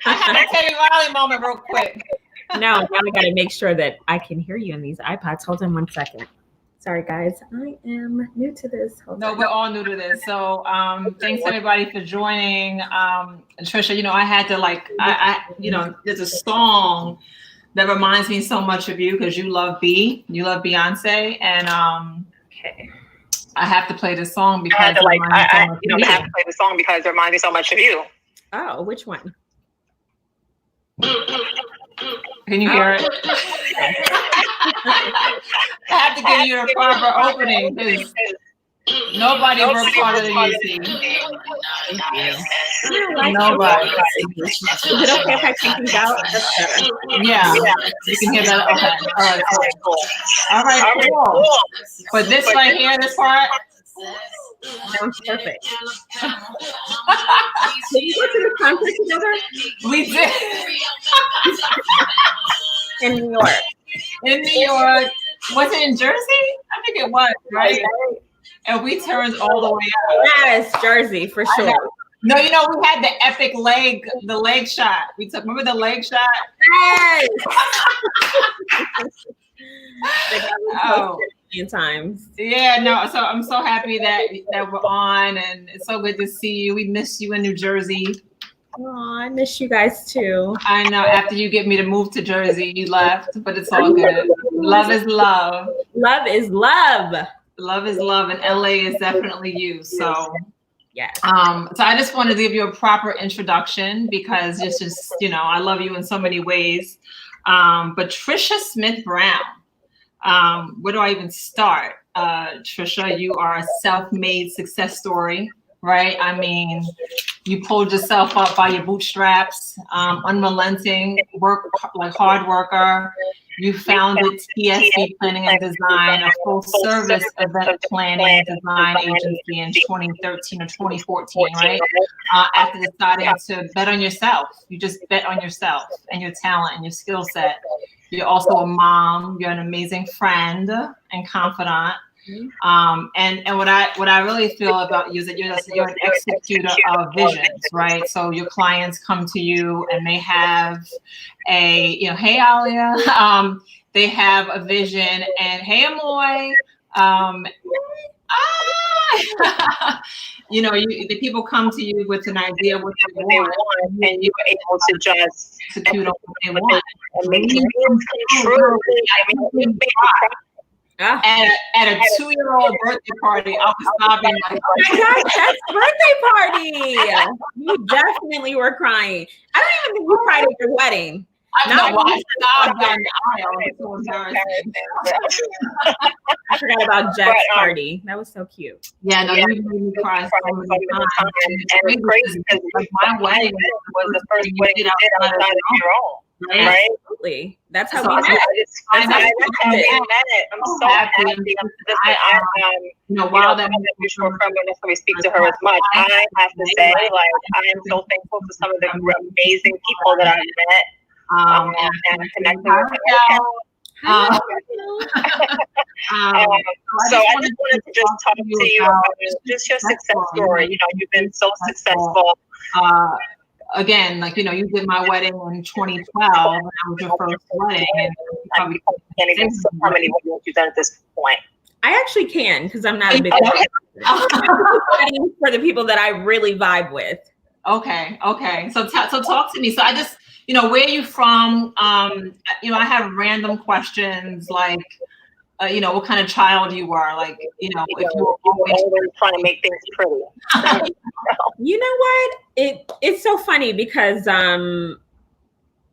I had a Teddy Riley moment real quick. Now I got to make sure that I can hear you in these iPods. Hold on 1 second. Sorry, guys. I am new to this. No, we're all new to this. So thanks everybody for joining. Tricia, I had to there's a song that reminds me so much of you because you love Beyonce, and okay. I have to play this song because it reminds me so much of you. Oh, which one? Can you hear it? I have to give you a proper opening because nobody works harder than you, see. Nobody. Is it okay if I take these out? That's better. Yeah. You can hear that. Okay. All right, cool. But this right here, this part. Sounds perfect. Did you go to the concert together? We did. In New York. In New York. Was it in Jersey? I think it was, right? And we turned all the way out. Yes, Jersey, for sure. No, we had the epic leg shot. Remember the leg shot? Yes. Oh. Times. Yeah, no. So I'm so happy that we're on, and it's so good to see you. We miss you in New Jersey. Oh, I miss you guys too. I know. After you get me to move to Jersey, you left, but it's all good. Love is love. Love is love. Love is love, and LA is definitely you. So. Yeah. So I just wanted to give you a proper introduction because it's just, I love you in so many ways. But Tricia Smith Brown, where do I even start? Tricia, you are a self-made success story, right? I mean, you pulled yourself up by your bootstraps, unrelenting, hard worker. You founded TSB Planning and Design, a full-service event planning design agency in 2013 or 2014, right? After deciding to bet on yourself. You just bet on yourself and your talent and your skill set. You're also a mom. You're an amazing friend and confidant. And what I really feel about you is that you're an executor of visions, right? So your clients come to you and they have hey Alia, they have a vision, and hey Amoy, the people come to you with an idea of what they want, and you are able to just execute on what they want and make dreams come true. At a 2-year-old birthday party, I was sobbing like, oh my gosh, that's birthday party. You definitely were crying. I don't even think you cried at your wedding. I sobbed down the aisle. It's so embarrassing. I forgot about Jack's party. That was so cute. Yeah, no, you made me cry so many times. And it's crazy because my wedding was the first wedding you did outside of your own. Right? Absolutely. That's how we met. I'm so happy. While that we speak to her as much, I have to say, I am so thankful for some of the amazing people that I've met and connected with. So I just wanted to talk to you about just your success story. You've been so successful. Again, you did my wedding in 2012, and that was your first wedding. And probably can't even say how many weddings you've done at this point. I actually can, because I'm not a big wedding for the people that I really vibe with. Okay. So talk to me. So I just, where are you from? I have random questions like, what kind of child you were, if you were always trying to make things pretty. You know what? It's so funny because I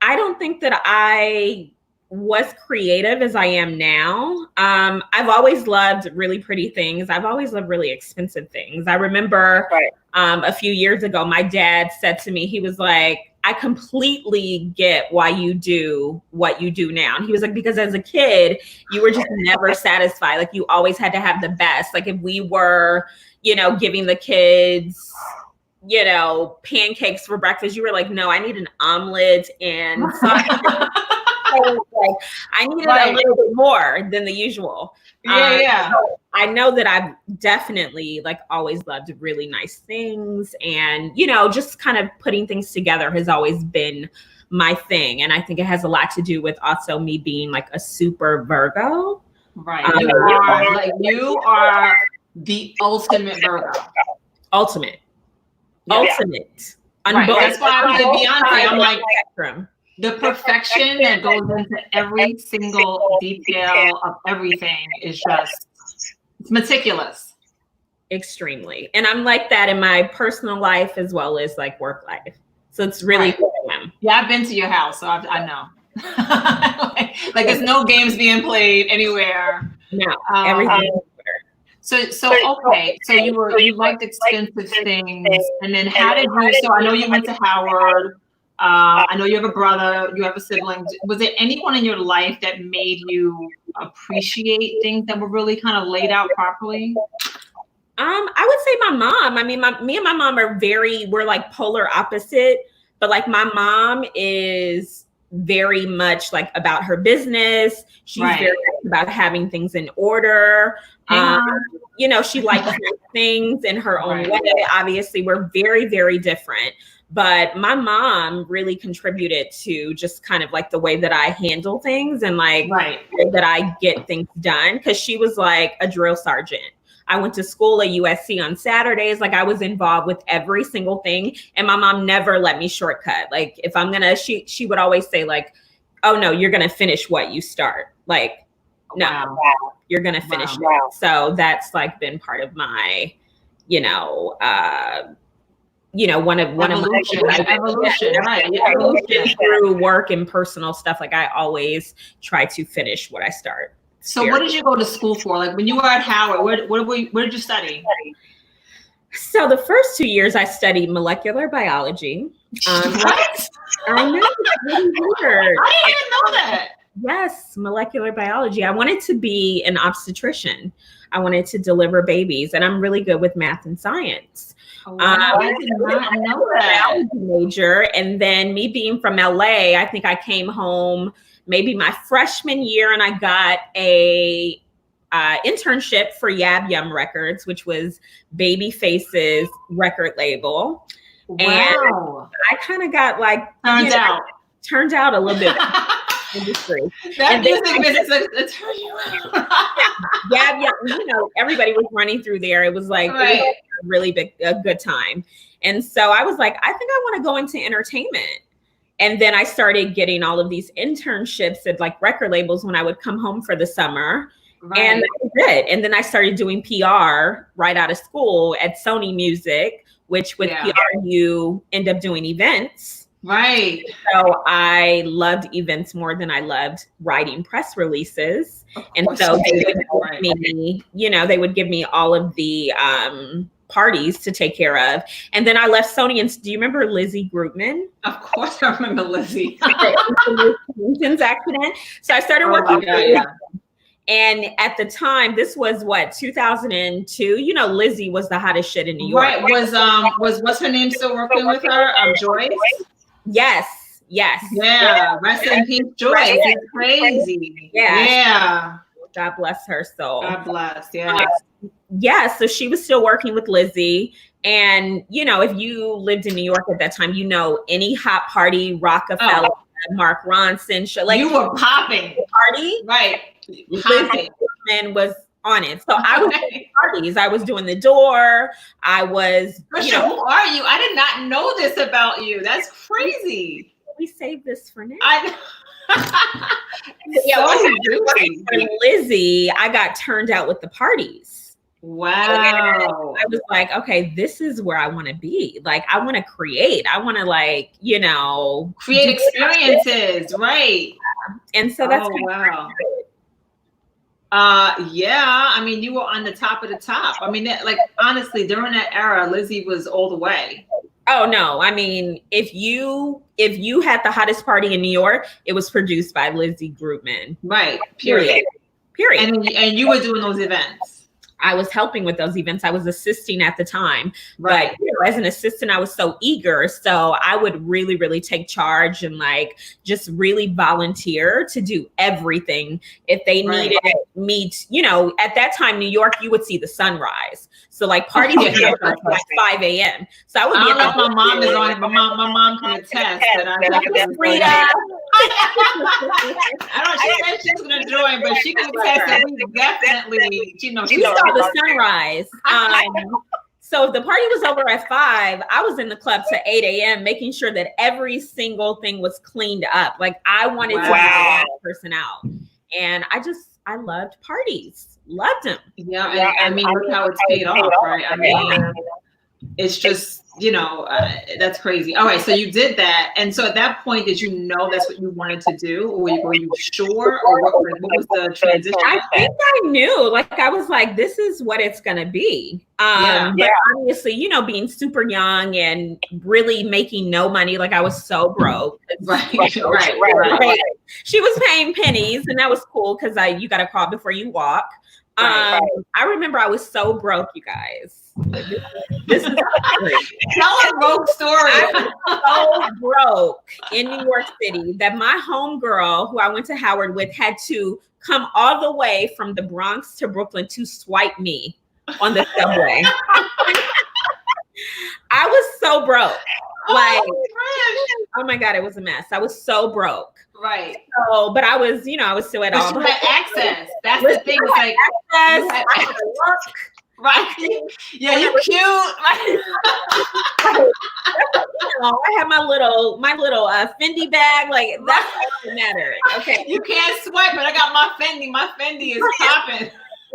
don't think that I was creative as I am now. I've always loved really pretty things. I've always loved really expensive things. I remember a few years ago, my dad said to me, he was like, I completely get why you do what you do now. And he was like, because as a kid, you were just never satisfied. Like you always had to have the best. Like if we were, giving the kids, pancakes for breakfast, you were like, no, I need an omelet and Like, I needed a little bit more than the usual. So I know that I've definitely like always loved really nice things, and just kind of putting things together has always been my thing. And I think it has a lot to do with also me being like a super Virgo. Right. You are the ultimate Virgo. Ultimate. Right. That's why I'm with Beyonce. I'm like the perfection that goes into every single detail of everything is it's meticulous. Extremely. And I'm like that in my personal life as well as like work life. So it's really cool. Yeah, I've been to your house, so I know. like there's no games being played anywhere. No, everything. So okay. So you liked expensive things, and then how did you? So I know you went to Howard. I know you have a brother. You have a sibling. Was there anyone in your life that made you appreciate things that were really kind of laid out properly? I would say my mom. I mean, me and my mom we're like polar opposite, but like my mom is very much like about her business. She's very much about having things in order. She likes things in her own way. Obviously, we're very, very different. But my mom really contributed to just kind of like the way that I handle things and like that I get things done. Because she was like a drill sergeant. I went to school at USC on Saturdays. Like I was involved with every single thing. And my mom never let me shortcut. Like if I'm gonna, she would always say like, oh no, you're gonna finish what you start. Like, no, you're gonna finish it. So that's like been part of my, one of my evolution through work and personal stuff. Like I always try to finish what I start. So what did you go to school for? Like when you were at Howard, where did you study? So the first 2 years I studied molecular biology. What? I know, it's really weird. I didn't even know that. Yes, molecular biology. I wanted to be an obstetrician. I wanted to deliver babies, and I'm really good with math and science. I did not know that. Major, and then me being from LA, I think I came home maybe my freshman year, and I got a internship for Yab Yum Records, which was Babyface's record label. Wow. And I kind of got like turned out a little bit. Industry. That music business turn you out. Yeah, everybody was running through there. It was like it was a really good time. And so I was like, I think I want to go into entertainment. And then I started getting all of these internships at like record labels when I would come home for the summer. And that was it. And then I started doing PR right out of school at Sony Music, which with PR you end up doing events. Right. So I loved events more than I loved writing press releases. And so they would they would give me all of the parties to take care of. And then I left Sony. And do you remember Lizzie Groupman? Of course I remember Lizzie. Accident. So I started working and at the time, this was 2002. Lizzie was the hottest shit in New York. Right. Was what's her name still working with her? Joyce? Yes. Yeah. Rest in peace, Joyce. It's crazy. Yeah. God bless her soul. God bless. So she was still working with Lizzie. And, if you lived in New York at that time, any hot party, Rockefeller, Mark Ronson show, like you were popping party. Right. Lizzie was on it. So I was doing parties. I was doing the door. I was. Tricia, who are you? I did not know this about you. That's crazy. We saved this for now. When Lizzie, I got turned out with the parties. Wow. I was like, okay, this is where I want to be. Like, I want to create. I want to create experiences. Right. And so that's wow. I mean, you were on the top of the top. I mean, honestly, during that era, Lizzie was all the way. Oh no. I mean, if you had the hottest party in New York, it was produced by Lizzie Groupman. Right. Period. Period. And you were doing those events. I was helping with those events. I was assisting at the time, Right. but as an assistant, I was so eager. So I would really, really take charge and like just really volunteer to do everything. If they needed me, at that time, New York, you would see the sunrise. So like parties would be over at like 5 a.m. So I would be. I don't know if my mom is on it, but my mom can attest that I don't. She said she's gonna join, but she can attest that we definitely. She knows. We saw the sunrise. So if the party was over at 5, I was in the club to 8 a.m. making sure that every single thing was cleaned up. Like I wanted to be the last person out. And I loved parties. Loved them. Yeah, and I mean, look how it's paid off, right? I mean, it's just, that's crazy. All right, so you did that. And so at that point, did you know that's what you wanted to do? Or were you sure? Or what was the transition? I think I knew. Like, I was like, this is what it's going to be. But obviously, being super young and really making no money, like I was so broke. Right. She was paying pennies, and that was cool because you got to crawl before you walk. I remember I was so broke, you guys. This is crazy. Tell a broke story. I was so broke in New York City that my homegirl, who I went to Howard with, had to come all the way from the Bronx to Brooklyn to swipe me on the subway. I was so broke. Like, oh my God, it was a mess. I was so broke. Right. So, but I was, I was still at all. You had access. That's the thing. It's like, I had work. Right. Yeah, you're cute. I had my little Fendi bag. Like that's all that mattered. Okay. You can't swipe, but I got my Fendi. My Fendi is popping.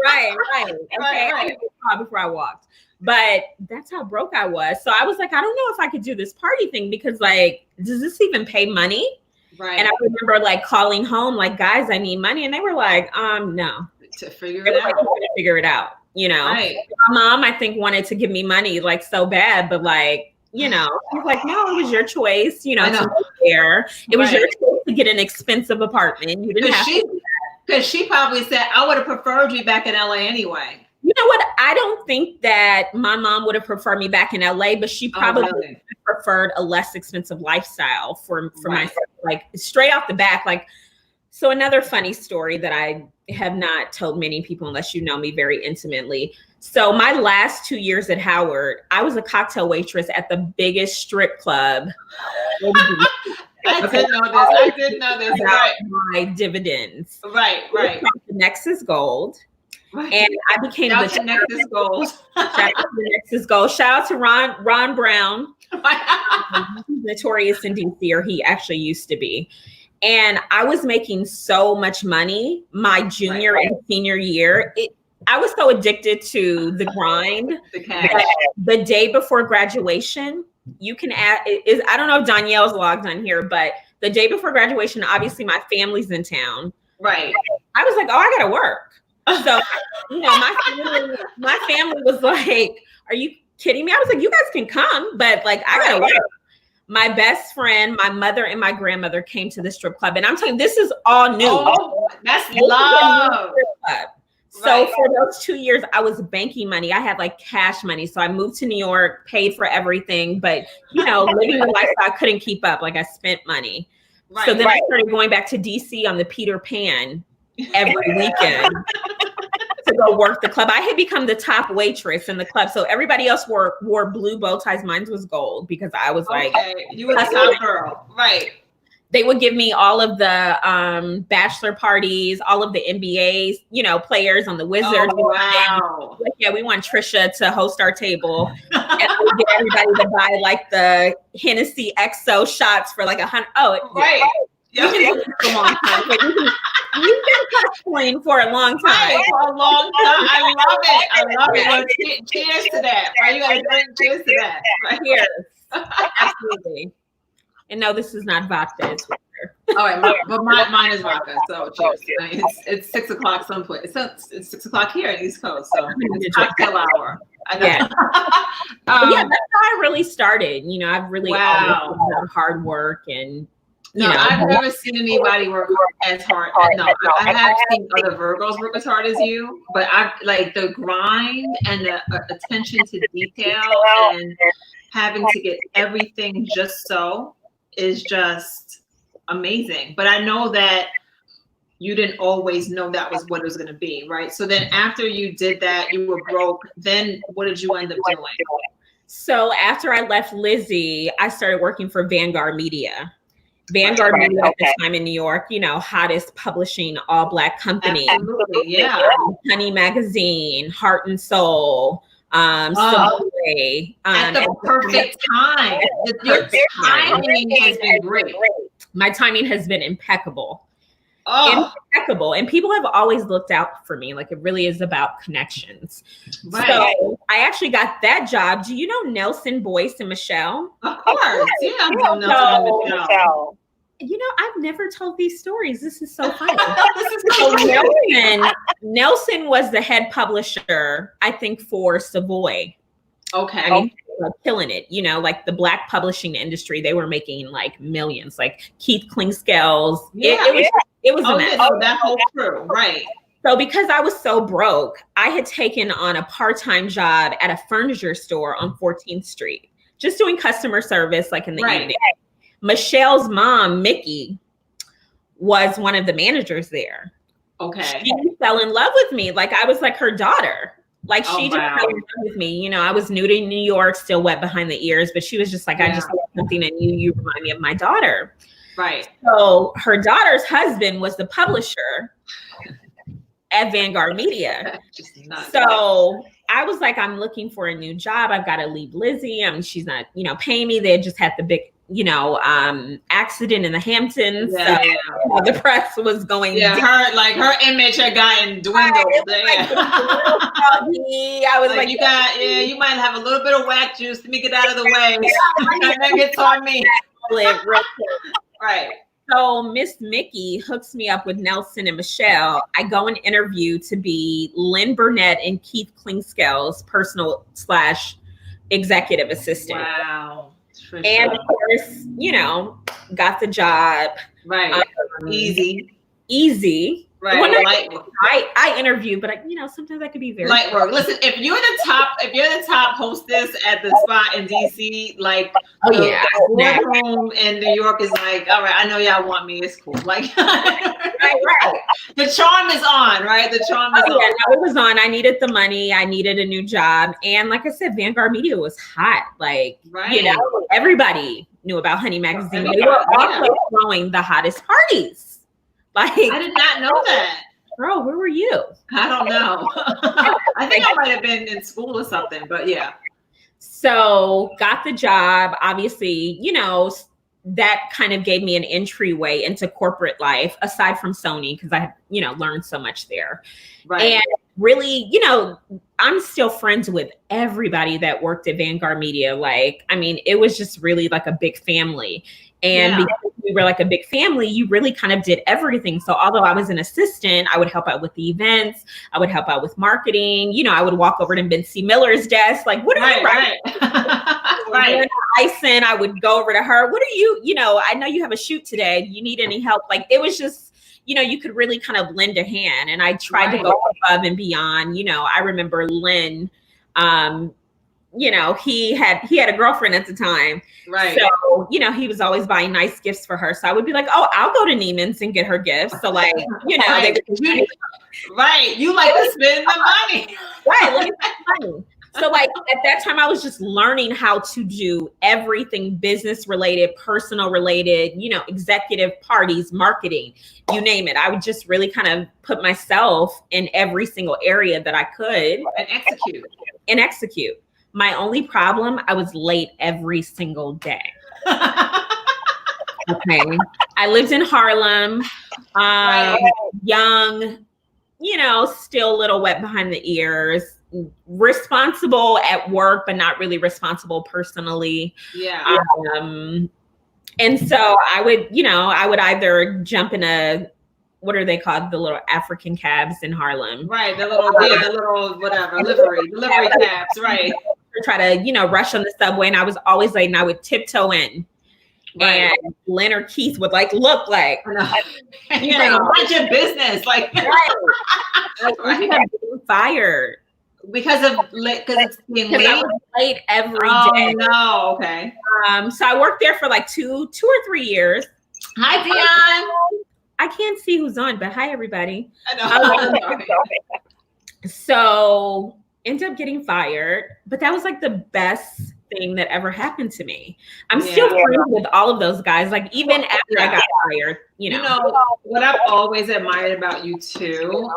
Right. Okay. I had before I walked. But that's how broke I was. So I was like, I don't know if I could do this party thing because like, does this even pay money? Right. And I remember like calling home, like, guys, I need money. And they were like, no. To figure it out. Like, figure it out. Right. My mom, I think, wanted to give me money like so bad, but like, she was like, no, it was your choice, to live there. It was your choice to get an expensive apartment. You didn't have to. Because she probably said, I would have preferred you back in LA anyway. You know what? I don't think that my mom would have preferred me back in LA, but she probably preferred a less expensive lifestyle for myself. Like straight off the back, like, so another funny story that I have not told many people unless you know me very intimately. So my last 2 years at Howard, I was a cocktail waitress at the biggest strip club. I did know this. Right. My dividends. Right. The Nexus Gold. Right. And I became the Nexus Gold. Nexus Gold. Shout out to Ron Brown. He's notorious in DC, or he actually used to be. And I was making so much money my junior and senior year. I was so addicted to the grind. The cash. The day before graduation, you can add, I don't know if Danielle's logged on here, but the day before graduation, obviously my family's in town. Right. I was like, oh, I got to work. So, my family was like, are you kidding me? I was like, you guys can come, but like, I got to work. My best friend, my mother, and my grandmother came to the strip club. And I'm telling you, this is all new. Oh, that's love. So for those 2 years, I was banking money. I had like cash money. So I moved to New York, paid for everything. But, living the lifestyle, I couldn't keep up. Like I spent money. Right, so then I started going back to DC on the Peter Pan every weekend to go work the club. I had become the top waitress in the club. So everybody else wore blue bow ties. Mine was gold because I was like, you were the top girl. Right. They would give me all of the bachelor parties, all of the NBA, players on the Wizards. Oh, wow. Like, yeah, we want Tricia to host our table. And we get everybody to buy like the Hennessy XO shots for like $100. Oh, right. You've been for a long time. You've been cosplaying for a long time. Right, for a long time. I love it. Well, cheers to that. Right? You got to drink. Cheers to that. Right? Cheers. Absolutely. And no, this is not vodka. It's water. All right, but mine is vodka. So cheers. I mean, it's 6 o'clock someplace. It's 6 o'clock here in East Coast. So it's cocktail hour. I know. Yeah. Yeah, that's how I really started. I've really always done hard work and No, I've never seen anybody work as hard. No, I have seen other Virgos work as hard as you, but I like the grind and the attention to detail and having to get everything just so is just amazing. But I know that you didn't always know that was what it was going to be, right? So then after you did that, you were broke. Then what did you end up doing? So after I left Lizzie, I started working for Vanguard Media. Vanguard Media at the time in New York, you know, hottest publishing all Black company. Absolutely, yeah. Honey Magazine, Heart and Soul, Subway. At the perfect time. Your timing has been great. My timing has been impeccable. Oh. Impeccable. And people have always looked out for me. Like, it really is about connections. Right. So I actually got that job. Do you know Nelson, Boyce, and Michelle? Of course. Yeah, I know Nelson and Michelle. You know, I've never told these stories. This is so funny. This is so Nelson was the head publisher, I think, for Savoy. Okay. I mean, killing it, you know, like the Black publishing industry, they were making like millions, like Keith Klingscales. Yeah, it was a mess. Yeah, that whole crew, right. So because I was so broke, I had taken on a part-time job at a furniture store on 14th Street, just doing customer service, like in the evening. Michelle's mom, Mickey, was one of the managers there. Okay. She fell in love with me. Like, I was like her daughter. Like, she just fell in love with me. You know, I was new to New York, still wet behind the ears, but she was just like, I just want something in you. You remind me of my daughter. Right. So her daughter's husband was the publisher at Vanguard Media. So I was like, I'm looking for a new job. I've got to leave Lizzie. I mean, she's not, you know, paying me. They just had the big, you know, accident in the Hamptons. Yeah, so, you know, the press was going. Yeah, her image had gotten dwindled. I was like, you might have a little bit of whack juice. Let me get out of the way. That gets on me. Right. So Miss Mickey hooks me up with Nelson and Michelle. I go and interview to be Lynn Burnett and Keith Klingscales' personal / executive assistant. Wow. Tricia. And of course, you know, got the job. Right. Easy. Right. I interview, but you know, sometimes I could be very light work. Listen, if you're the top hostess at the spot in DC, like the room in New York is like, all right, I know y'all want me. It's cool. Like, right. The charm is on, right? The charm is on. Yeah, no, it was on. I needed the money. I needed a new job, and like I said, Vanguard Media was hot. Like, you know, everybody knew about Honey Magazine. They were also throwing the hottest parties. Like, I did not know that. Girl, where were you? I don't know. I think I might have been in school or something, but yeah. So got the job. Obviously, you know, that kind of gave me an entryway into corporate life, aside from Sony, because I, you know, learned so much there. Right. And really, you know, I'm still friends with everybody that worked at Vanguard Media. Like, I mean, it was just really like a big family. And because we were like a big family, you really kind of did everything. So although I was an assistant, I would help out with the events. I would help out with marketing. You know, I would walk over to Betsy Miller's desk. Like, what are you writing? Right. Ison, I would go over to her. What are you know, I know you have a shoot today. Do you need any help? Like, it was just, you know, you could really kind of lend a hand. And I tried to go above and beyond. You know, I remember Lynn, you know, he had a girlfriend at the time. Right. So, you know, he was always buying nice gifts for her. So I would be like, oh, I'll go to Neiman's and get her gifts. So like, you know, right. You like to spend the money. Right. Let me spend money. So like at that time, I was just learning how to do everything business related, personal related, you know, executive parties, marketing, you name it. I would just really kind of put myself in every single area that I could. And execute. My only problem, I was late every single day. Okay. I lived in Harlem, young, you know, still a little wet behind the ears, responsible at work, but not really responsible personally. Yeah. And so I would either jump in what are they called? The little African cabs in Harlem. Right. The little whatever, delivery cabs. Right. Try to, you know, rush on the subway, and I was always late, and I would tiptoe in And Leonard Keith would like look like, you know, mind your business, like, right. Fired because it's being late. I was late every day. No, okay. So I worked there for like two or 3 years. Hi, Dion. I can't see who's on, but hi, everybody. I know. So ended up getting fired, but that was like the best thing that ever happened to me. I'm still friends with all of those guys. Like even after I got fired, you know what I've always admired about you too,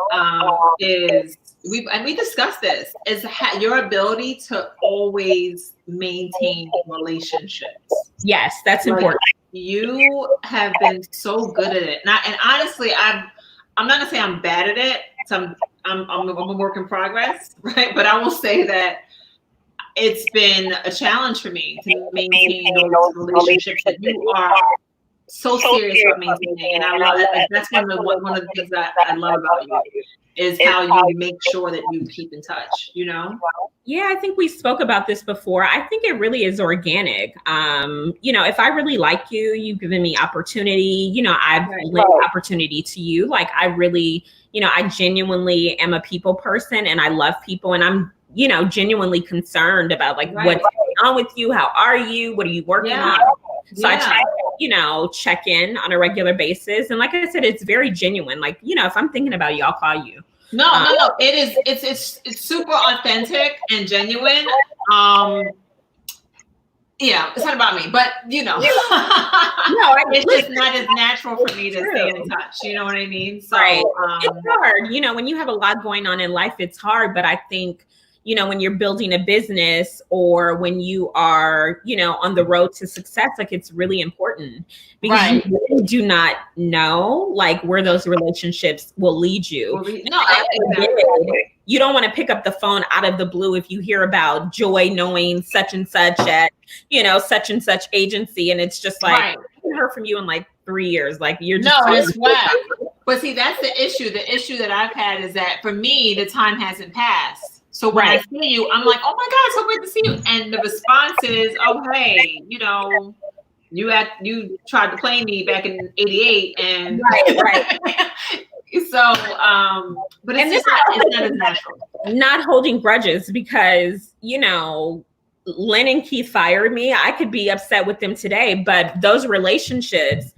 is we discussed this, is your ability to always maintain relationships. Yes, that's important. You have been so good at it. And honestly, I'm not gonna say I'm bad at it. So I'm a work in progress, right? But I will say that it's been a challenge for me to maintain those relationships that you are so serious about maintaining. And I love it. That's one of the things that I love about you, is how you make sure that you keep in touch, you know? Yeah, I think we spoke about this before. I think it really is organic. You know, if I really like you, you've given me opportunity, you know, I've lent opportunity to you. Like I really, you know, I genuinely am a people person and I love people, and I'm, you know, genuinely concerned about like what's going on with you. How are you? What are you working on? So I try to, you know, check in on a regular basis. And like I said, it's very genuine. Like, you know, if I'm thinking about you, I'll call you. No. It's super authentic and genuine. Yeah, it's not about me, but you know, it's just not as natural for me to stay in touch. You know what I mean? So it's hard. You know, when you have a lot going on in life, it's hard. But I think, you know, when you're building a business or when you are, you know, on the road to success, like it's really important because you really do not know like where those relationships will lead you. You don't want to pick up the phone out of the blue if you hear about Joy knowing such and such at, you know, such and such agency. And it's just like, I haven't heard from you in like 3 years. Like you're just it's whack. But see, that's the issue. The issue that I've had is that for me, the time hasn't passed. So when I see you, I'm like, oh my God, so great to see you. And the response is, oh, hey, you know, you tried to play me back in '88. And so, but it's not as natural. Not holding grudges because, you know, Len and Keith fired me. I could be upset with them today, but those relationships,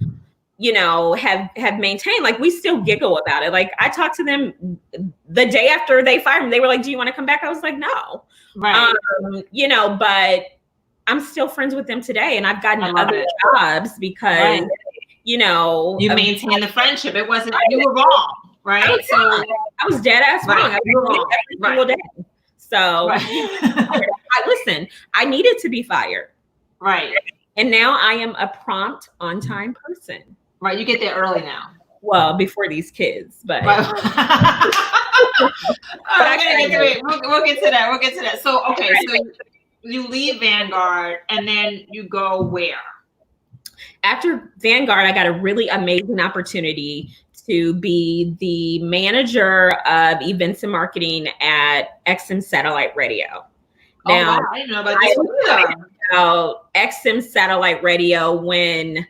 you know, have maintained, like we still giggle about it. Like I talked to them the day after they fired me. They were like, do you want to come back? I was like, no. You know, but I'm still friends with them today. And I've gotten other jobs because, you know. You maintain the friendship. It wasn't, you were wrong, right? I was dead ass wrong. I was wrong every single day. So listen, I needed to be fired. Right. And now I am a prompt, on time person. Right, you get there early now. Well, before these kids, but we'll get to that. We'll get to that. So, okay, so you leave Vanguard, and then you go where? After Vanguard, I got a really amazing opportunity to be the manager of events and marketing at XM Satellite Radio. Now, I didn't know about this. About XM Satellite Radio when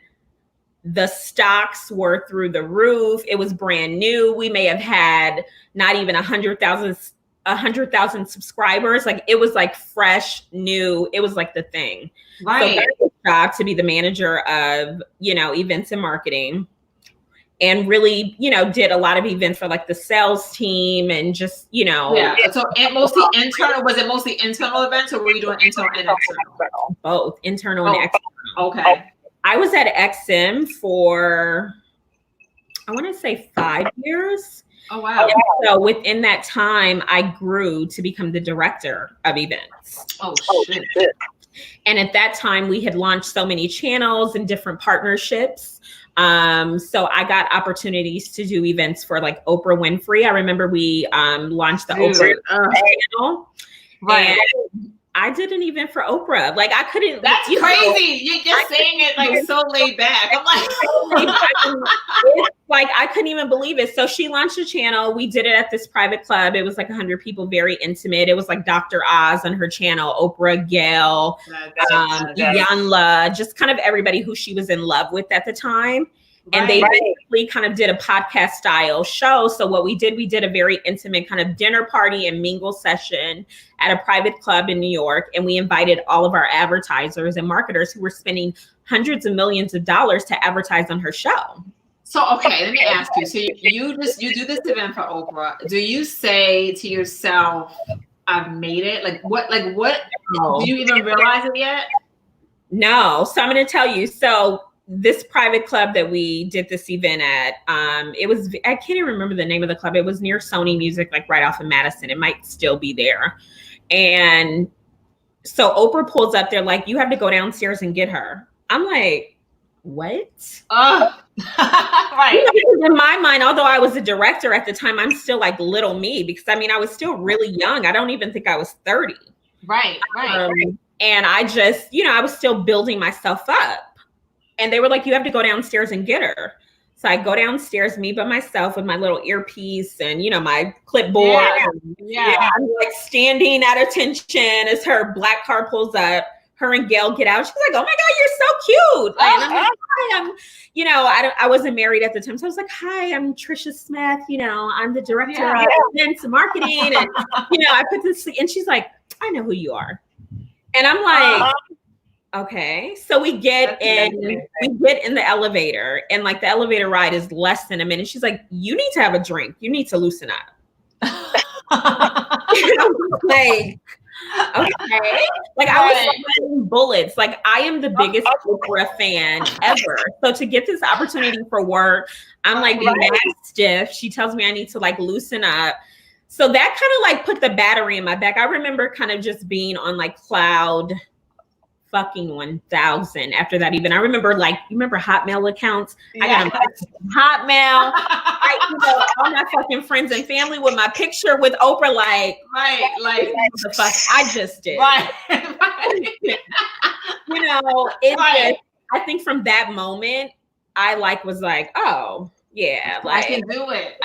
the stocks were through the roof. It was brand new. We may have had not even 100,000 subscribers. Like it was like fresh, new. It was like the thing. Right. So I was job to be the manager of, you know, events and marketing, and really, you know, did a lot of events for like the sales team and just, you know. Yeah. So mostly internal. Was it mostly internal events, or were you doing internal and external? Both internal and external. Okay. I was at XM for, I want to say 5 years. Oh, wow. And so within that time, I grew to become the director of events. Oh, shit. And at that time, we had launched so many channels and different partnerships. So I got opportunities to do events for like Oprah Winfrey. I remember we launched the Oprah channel. Right. And I did an event for Oprah. Like I couldn't. That's crazy. You're just saying it like so laid back. I'm like, Like, I couldn't even believe it. So she launched a channel. We did it at this private club. It was like 100 people, very intimate. It was like Dr. Oz on her channel, Oprah, Gail, Iyanla, just kind of everybody who she was in love with at the time. And they basically kind of did a podcast style show. So what we did a very intimate kind of dinner party and mingle session at a private club in New York. And we invited all of our advertisers and marketers who were spending hundreds of millions of dollars to advertise on her show. So, okay, let me ask you. So you do this event for Oprah. Do you say to yourself, I've made it? Like what, do you even realize it yet? No. So I'm going to tell you. So this private club that we did this event at, it was, I can't even remember the name of the club. It was near Sony Music, like right off of Madison. It might still be there. And so Oprah pulls up there like, you have to go downstairs and get her. I'm like, what? Right. In my mind, although I was a director at the time, I'm still like little me, because I mean, I was still really young. I don't even think I was 30. Right. And I just, I was still building myself up. And they were like, you have to go downstairs and get her. So I go downstairs, me by myself with my little earpiece and, my clipboard. Yeah. I'm like standing at attention as her black car pulls up. Her and Gail get out. She's like, oh my God, you're so cute. And I'm like, hi, I wasn't married at the time. So I was like, hi, I'm Tricia Smith. I'm the director of events and marketing. And, I put this, and she's like, I know who you are. And I'm like, okay. So we get in the elevator, and like the elevator ride is less than a minute. She's like, you need to have a drink. You need to loosen up. Like, okay. Like I was sweating bullets. Like I am the biggest Oprah fan ever. So to get this opportunity for work, I'm like mad stiff. She tells me I need to like loosen up. So that kind of like put the battery in my back. I remember kind of just being on like cloud fucking 1,000 after that. Even I remember, like, you remember Hotmail accounts? I got Hotmail. All my fucking friends and family with my picture with Oprah, like what the fuck I just did. I think from that moment, I was like, oh yeah, like I can do it.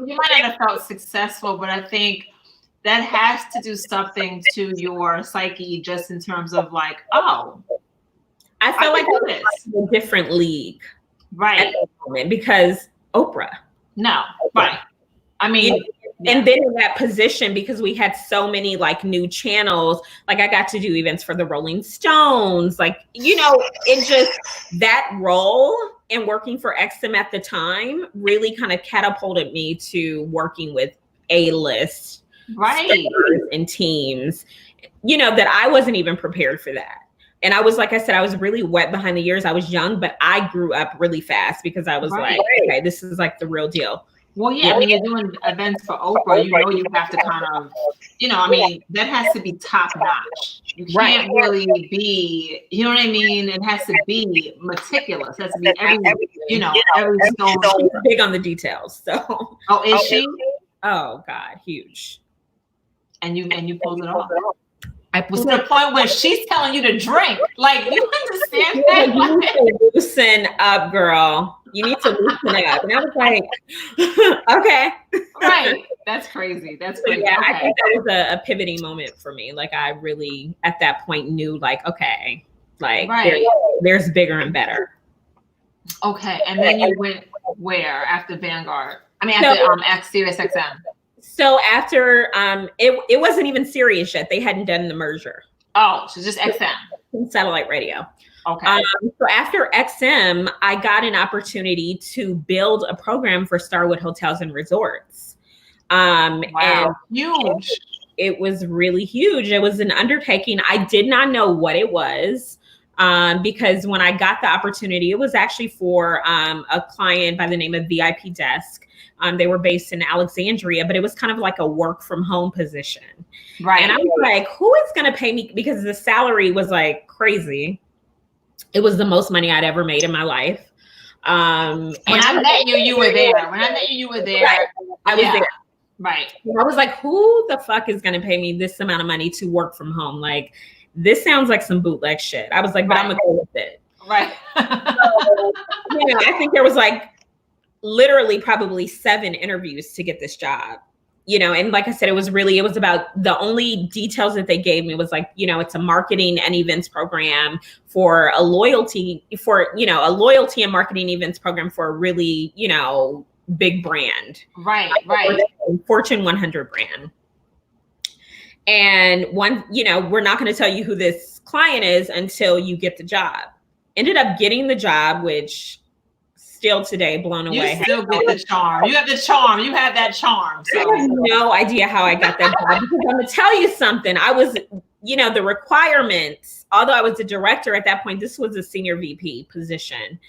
You might not have felt successful, but I think that has to do something to your psyche, just in terms of like, oh, I feel like I was a different league, right? At that moment, because Oprah. No, right. I mean, and then in that position, because we had so many like new channels, like I got to do events for the Rolling Stones, like it just that role and working for XM at the time really kind of catapulted me to working with A-list. Right. And teams, that I wasn't even prepared for that. And I was, like I said, I was really wet behind the ears. I was young, but I grew up really fast because I was like, okay, this is like the real deal. Well, yeah, when you're doing events for Oprah, you have to kind of, that has to be top notch. You can't really be, you know what I mean? It has to be meticulous. It has to be every stone. She's big on the details. So. Oh, is she? Oh God, huge. And you pulled it off. I was to the point where she's telling you to drink. Like, you understand that? You need to loosen up, girl. You need to loosen up. And I was like, okay. Right. That's crazy. That's crazy. Yeah, okay. I think that was a pivoting moment for me. Like, I really, at that point, knew, like, okay, like, there's bigger and better. Okay. And then you went where after Vanguard? After Sirius XM. So after it wasn't even Sirius yet. They hadn't done the merger. Oh, so just XM. Satellite radio. Okay. So after XM, I got an opportunity to build a program for Starwood Hotels and Resorts. Wow. And huge. It was really huge. It was an undertaking. I did not know what it was. Because when I got the opportunity, it was actually for a client by the name of VIP Desk. They were based in Alexandria, but it was kind of like a work from home position. Right. And I was like, who is going to pay me? Because the salary was like crazy. It was the most money I'd ever made in my life. When I met you, you were there. When I met you, you were there. Right. I was there. Right. And I was like, who the fuck is going to pay me this amount of money to work from home? Like, this sounds like some bootleg shit. I was like, but I'm going to go with it. Right. So, I think there was like literally probably 7 interviews to get this job. And like I said, it was about, the only details that they gave me was like, it's a marketing and events program for a loyalty and marketing events program for a really, big brand. Right. Fortune 100 brand. And we're not going to tell you who this client is until you get the job. Ended up getting the job, which still today blown away. You still get the charm. You have the charm. You have that charm. So. I have no idea how I got that job, because I'm going to tell you something. I was, the requirements, although I was a director at that point, this was a senior VP position.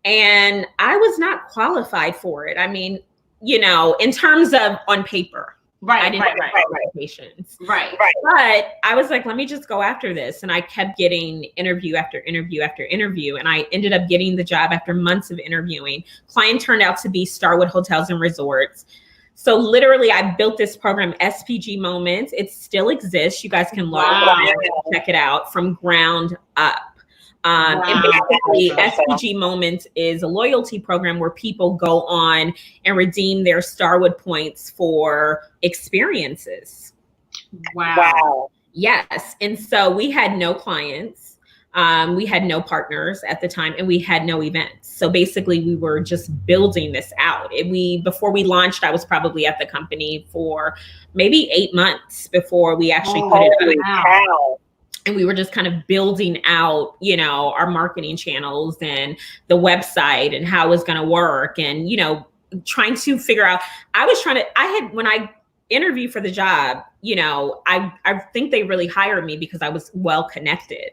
And I was not qualified for it. I mean, in terms of on paper. Right. I didn't have qualifications. Right. But I was like, let me just go after this. And I kept getting interview after interview after interview. And I ended up getting the job after months of interviewing. Client turned out to be Starwood Hotels and Resorts. So literally, I built this program, SPG Moments. It still exists. You guys can log on and check it out, from ground up. And basically, SPG Moments is a loyalty program where people go on and redeem their Starwood points for experiences. Wow. Yes. And so we had no clients. We had no partners at the time, and we had no events. So basically, we were just building this out. Before we launched, I was probably at the company for maybe 8 months before we actually put it out. And we were just kind of building out, our marketing channels and the website and how it was going to work, and, trying to figure out. When I interviewed for the job, I think they really hired me because I was well connected.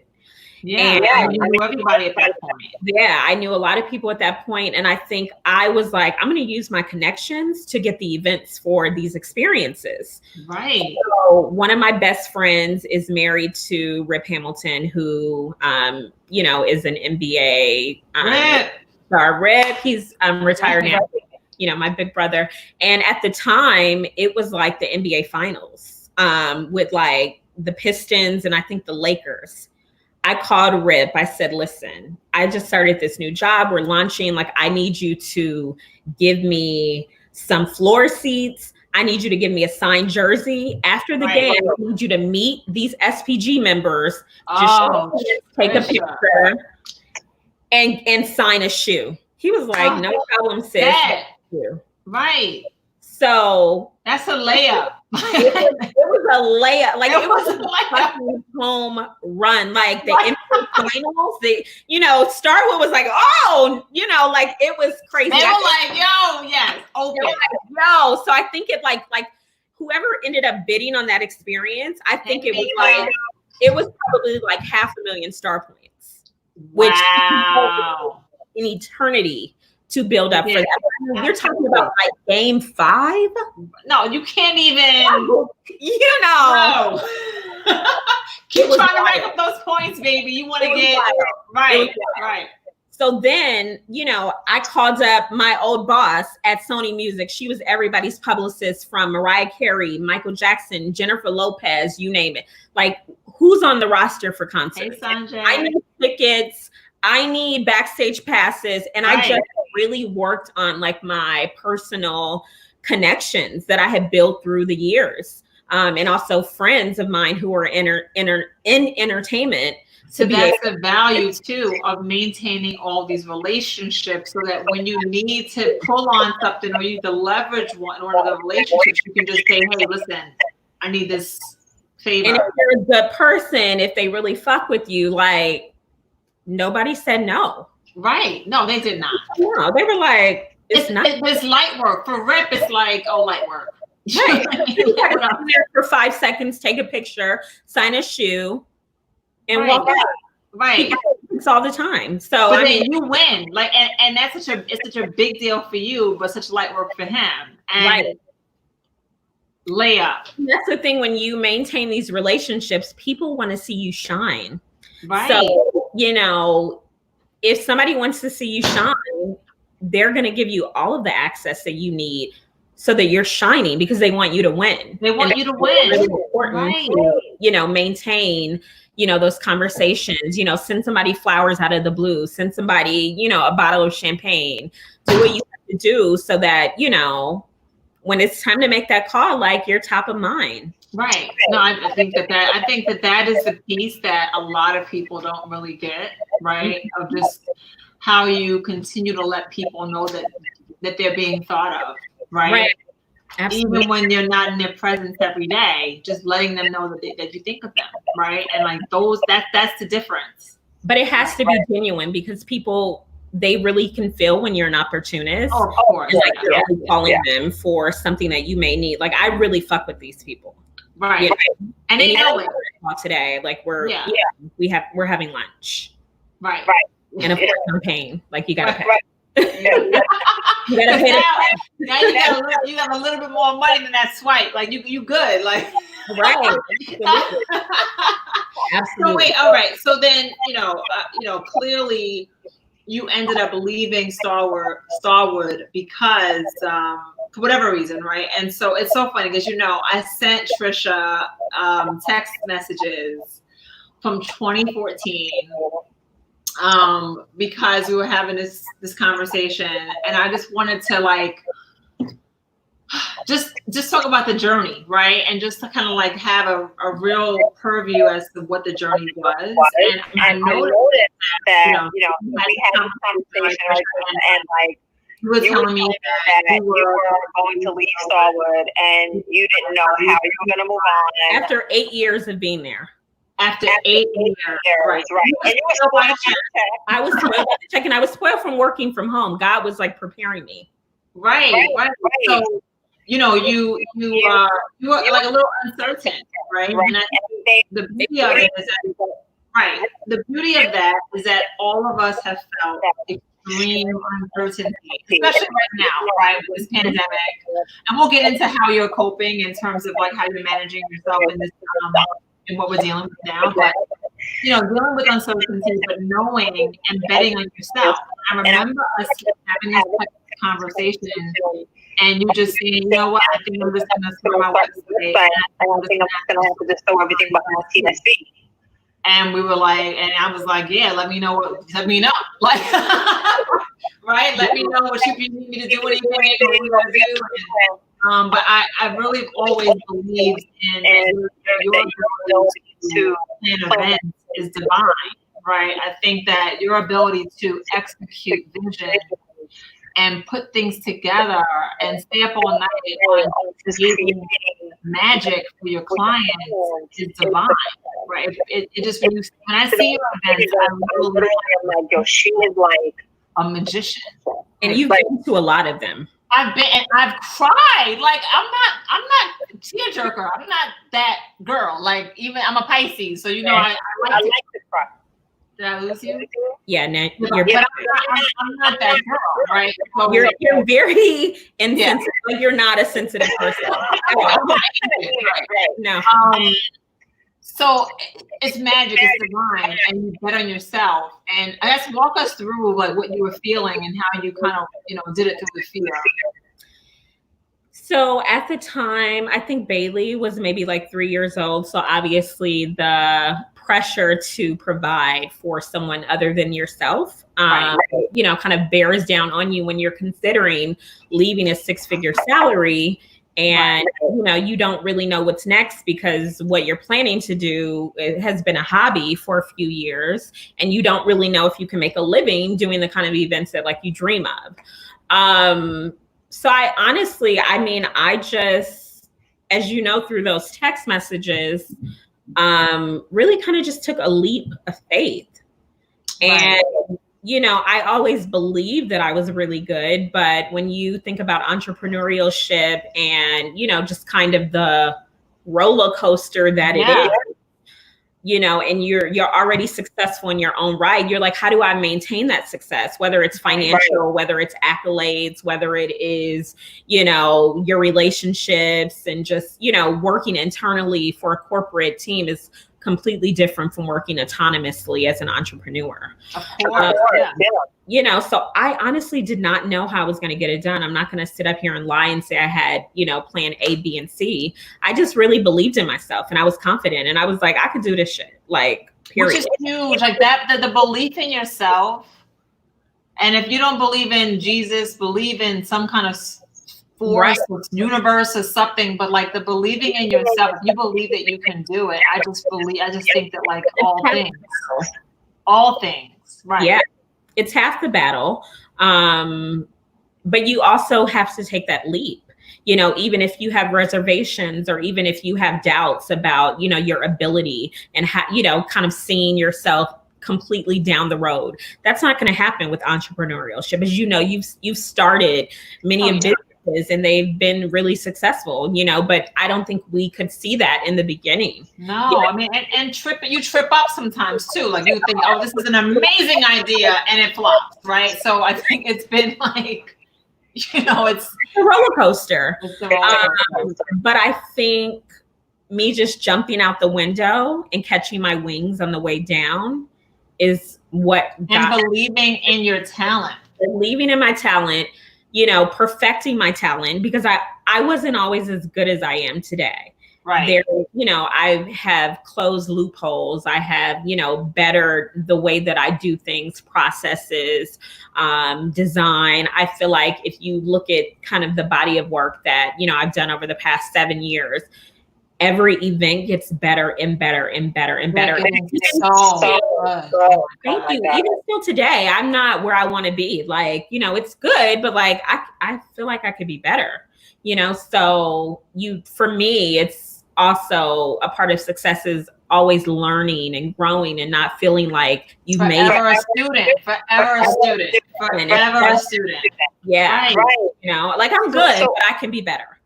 Yeah, I knew everybody at that point. Yeah, I knew a lot of people at that point. And I think I was like, I'm going to use my connections to get the events for these experiences. Right. So one of my best friends is married to Rip Hamilton, who, is an NBA star. Rip, he's retired now, my big brother. And at the time, it was like the NBA finals with like the Pistons and I think the Lakers. I called Rip. I said, listen, I just started this new job. We're launching. Like, I need you to give me some floor seats. I need you to give me a signed jersey. After the game, I need you to meet these SPG members. Just take a picture and sign a shoe. He was like, no problem, sis. Right. So that's a layup. it was a layup. Like it was a home run. Like the NBA finals, Starwood was like, like it was crazy. They were like, yo, yes, open. They were like, yo. So I think it like whoever ended up bidding on that experience, I think it was probably like 500,000 star points, which in eternity to build up for that. You're talking about like game 5? No, you can't even. No. Keep trying to rack up those points, baby. You want to get right. So then, I called up my old boss at Sony Music. She was everybody's publicist, from Mariah Carey, Michael Jackson, Jennifer Lopez, you name it. Like, who's on the roster for concerts? Hey, Sanjay. I need tickets. I need backstage passes. And I just really worked on like my personal connections that I had built through the years. And also friends of mine who are in entertainment. So that's the value too of maintaining all these relationships, so that when you need to pull on something or you need to leverage one of the relationships, you can just say, hey, listen, I need this favor. And if you're the person, if they really fuck with you, like, nobody said no. Right. No, they did not. No, they were like, it's light work. For Rip, it's like, light work. Right. You gotta come there for 5 seconds, take a picture, sign a shoe, and walk out. Right. It's all the time. So but then you win. Like, and it's such a big deal for you, but such light work for him. And layup. That's the thing, when you maintain these relationships, people want to see you shine. Right. So, if somebody wants to see you shine, they're going to give you all of the access that you need so that you're shining, because they want you to win. They want you to win. Really important to, maintain, those conversations, send somebody flowers out of the blue, send somebody, a bottle of champagne, do what you have to do so that, when it's time to make that call, like, you're top of mind. Right. No, I think that is the piece that a lot of people don't really get, right? Of just how you continue to let people know that they're being thought of, right? Absolutely. Even when you're not in their presence every day, just letting them know that you think of them, right? And like that's the difference. But it has to be genuine, because people, they really can feel when you're an opportunist. Oh, of course. And like you're only calling them for something that you may need. Like, I really fuck with these people. Right. And they know it. Today, like we're having lunch. Right. And of course, champagne. Like, you gotta pay. You gotta pay. Now you got a little bit more money than that swipe. Like you good. Like right. Absolutely. So wait, all right. So then clearly you ended up leaving Starwood because for whatever reason, right? And so it's so funny because I sent Tricia text messages from 2014 because we were having this conversation, and I just wanted to like just talk about the journey, right? And just to kind of like have a real purview as to what the journey was. And I noticed that we had a conversation, and like you were telling me that you were going to leave Starwood and you didn't know how you were going to move on. After 8 years of being there. After 8 years, right. And you were spoiled by the check. I was spoiled by the check, and I was spoiled from working from home. God was like preparing me. Right. So, you were like a little uncertain, right? And I think the beauty of it is that, the beauty of that is that all of us have felt extreme uncertainty, especially right now, right, with this pandemic. And we'll get into how you're coping in terms of like how you're managing yourself in this and what we're dealing with now. But dealing with uncertainty, but knowing and betting on yourself. I remember us having this type of conversation, and you just saying, you know what, I think I'm just gonna throw my website, but I don't think I'm just gonna have to just throw everything behind TSB. And we were like, and I was like, yeah, let me know, like, right? Let me know what you need me to do, what you need to do. But I really always believed in your ability to plan events is divine, right? I think that your ability to execute vision and put things together and stay up all night on creating magic for your clients is divine, right? It just, when I see your events, I really am like, yo, she is like a magician. And you've been to a lot of them. I've cried. Like, I'm not a tearjerker. I'm not that girl. Like, even I'm a Pisces, so I like to cry. Did I lose you? Yeah, no, but I'm not that girl, right? So, you're very insensitive. Like, you're not a sensitive person. No. So it's magic, it's divine, and you bet on yourself. And I guess walk us through like what you were feeling and how you kind of did it through the fear. So at the time, I think Bailey was maybe like 3 years old. So obviously the pressure to provide for someone other than yourself, kind of bears down on you when you're considering leaving a 6-figure salary. And, you don't really know what's next, because what you're planning to do, it has been a hobby for a few years, and you don't really know if you can make a living doing the kind of events that like you dream of. So I honestly, I just, as through those text messages, really kind of just took a leap of faith. And I always believed that I was really good, but when you think about entrepreneurship and, just kind of the roller coaster that it is, and you're already successful in your own right, you're like, how do I maintain that success? Whether it's financial, whether it's accolades, whether it is, your relationships, and just, working internally for a corporate team is completely different from working autonomously as an entrepreneur. Of course, yeah. So I honestly did not know how I was going to get it done. I'm not going to sit up here and lie and say I had, plan A, B, and C. I just really believed in myself and I was confident and I was like, I could do this shit. Like, period. Which is huge. Like that, the belief in yourself. And if you don't believe in Jesus, believe in some kind of force, universe or something, but like the believing in yourself, if you believe that you can do it, I just think that like all things, right? Yeah, it's half the battle. But you also have to take that leap, even if you have reservations or even if you have doubts about, your ability and kind of seeing yourself completely down the road. That's not going to happen with entrepreneurship. As you've started many businesses and they've been really successful, but I don't think we could see that in the beginning. No, I mean, and you trip up sometimes too. Like you think, oh, this is an amazing idea and it flops, right? So I think it's been like, it's a roller coaster. But I think me just jumping out the window and catching my wings on the way down is what believing in your talent. Believing in my talent, perfecting my talent, because I wasn't always as good as I am today. Right. There, I have closed loopholes. I have, better the way that I do things, processes, design. I feel like if you look at kind of the body of work that, I've done over the past 7 years, every event gets better and better and better and better. Thank you. Even still today, I'm not where I want to be. Like, it's good, but like, I feel like I could be better, so for me, it's also a part of success is always learning and growing and not feeling like you've made it. Forever a student. Yeah. Right. Like I'm good, but I can be better.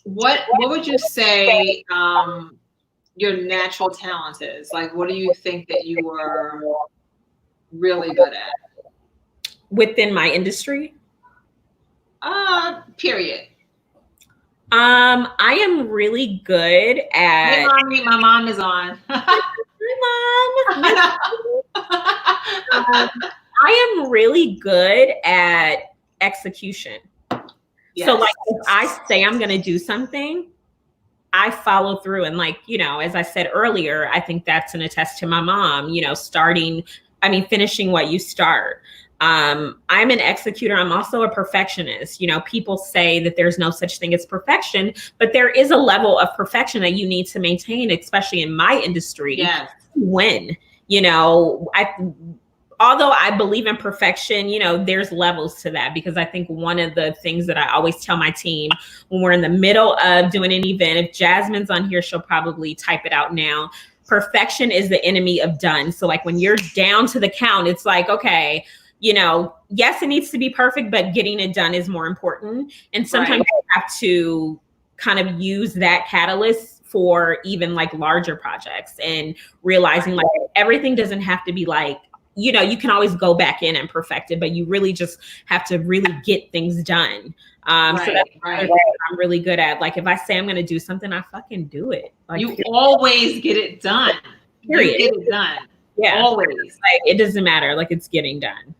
What would you say your natural talent is? Like, what do you think that you were really good at? Within my industry? Period. I am really good at... Hey, mommy, my mom is on. Hi, Mom. I am really good at execution. Yes. So like if I say I'm going to do something, I follow through. And like, as I said earlier, I think that's an attest to my mom, finishing what you start. I'm an executor. I'm also a perfectionist. People say that there's no such thing as perfection, but there is a level of perfection that you need to maintain, especially in my industry. Yes. When, although I believe in perfection, there's levels to that, because I think one of the things that I always tell my team when we're in the middle of doing an event, if Jasmine's on here, she'll probably type it out now. Perfection is the enemy of done. So like when you're down to the count, it's like, okay, yes, it needs to be perfect, but getting it done is more important. And sometimes you have to kind of use that catalyst for even like larger projects and realizing like everything doesn't have to be like, you can always go back in and perfect it, but you really just have to really get things done. So that's what I'm really good at. Like if I say I'm going to do something, I fucking do it. Like you always get it done. Period. You get it done. Yeah. Always. Like it doesn't matter. Like it's getting done.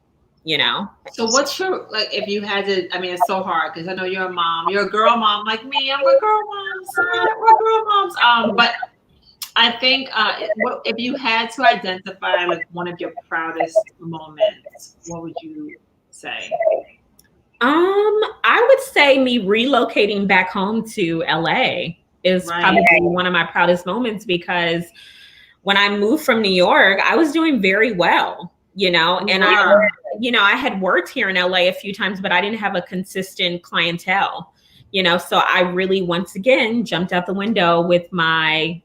So what's your, like, if you had to, I mean, it's so hard because I know you're a mom, you're a girl mom like me. We're girl moms. We're girl moms. But I think if you had to identify like one of your proudest moments, what would you say? I would say me relocating back home to LA is probably one of my proudest moments, because when I moved from New York, I was doing very well, and I had worked here in LA a few times, but I didn't have a consistent clientele, so I really, once again, jumped out the window with my,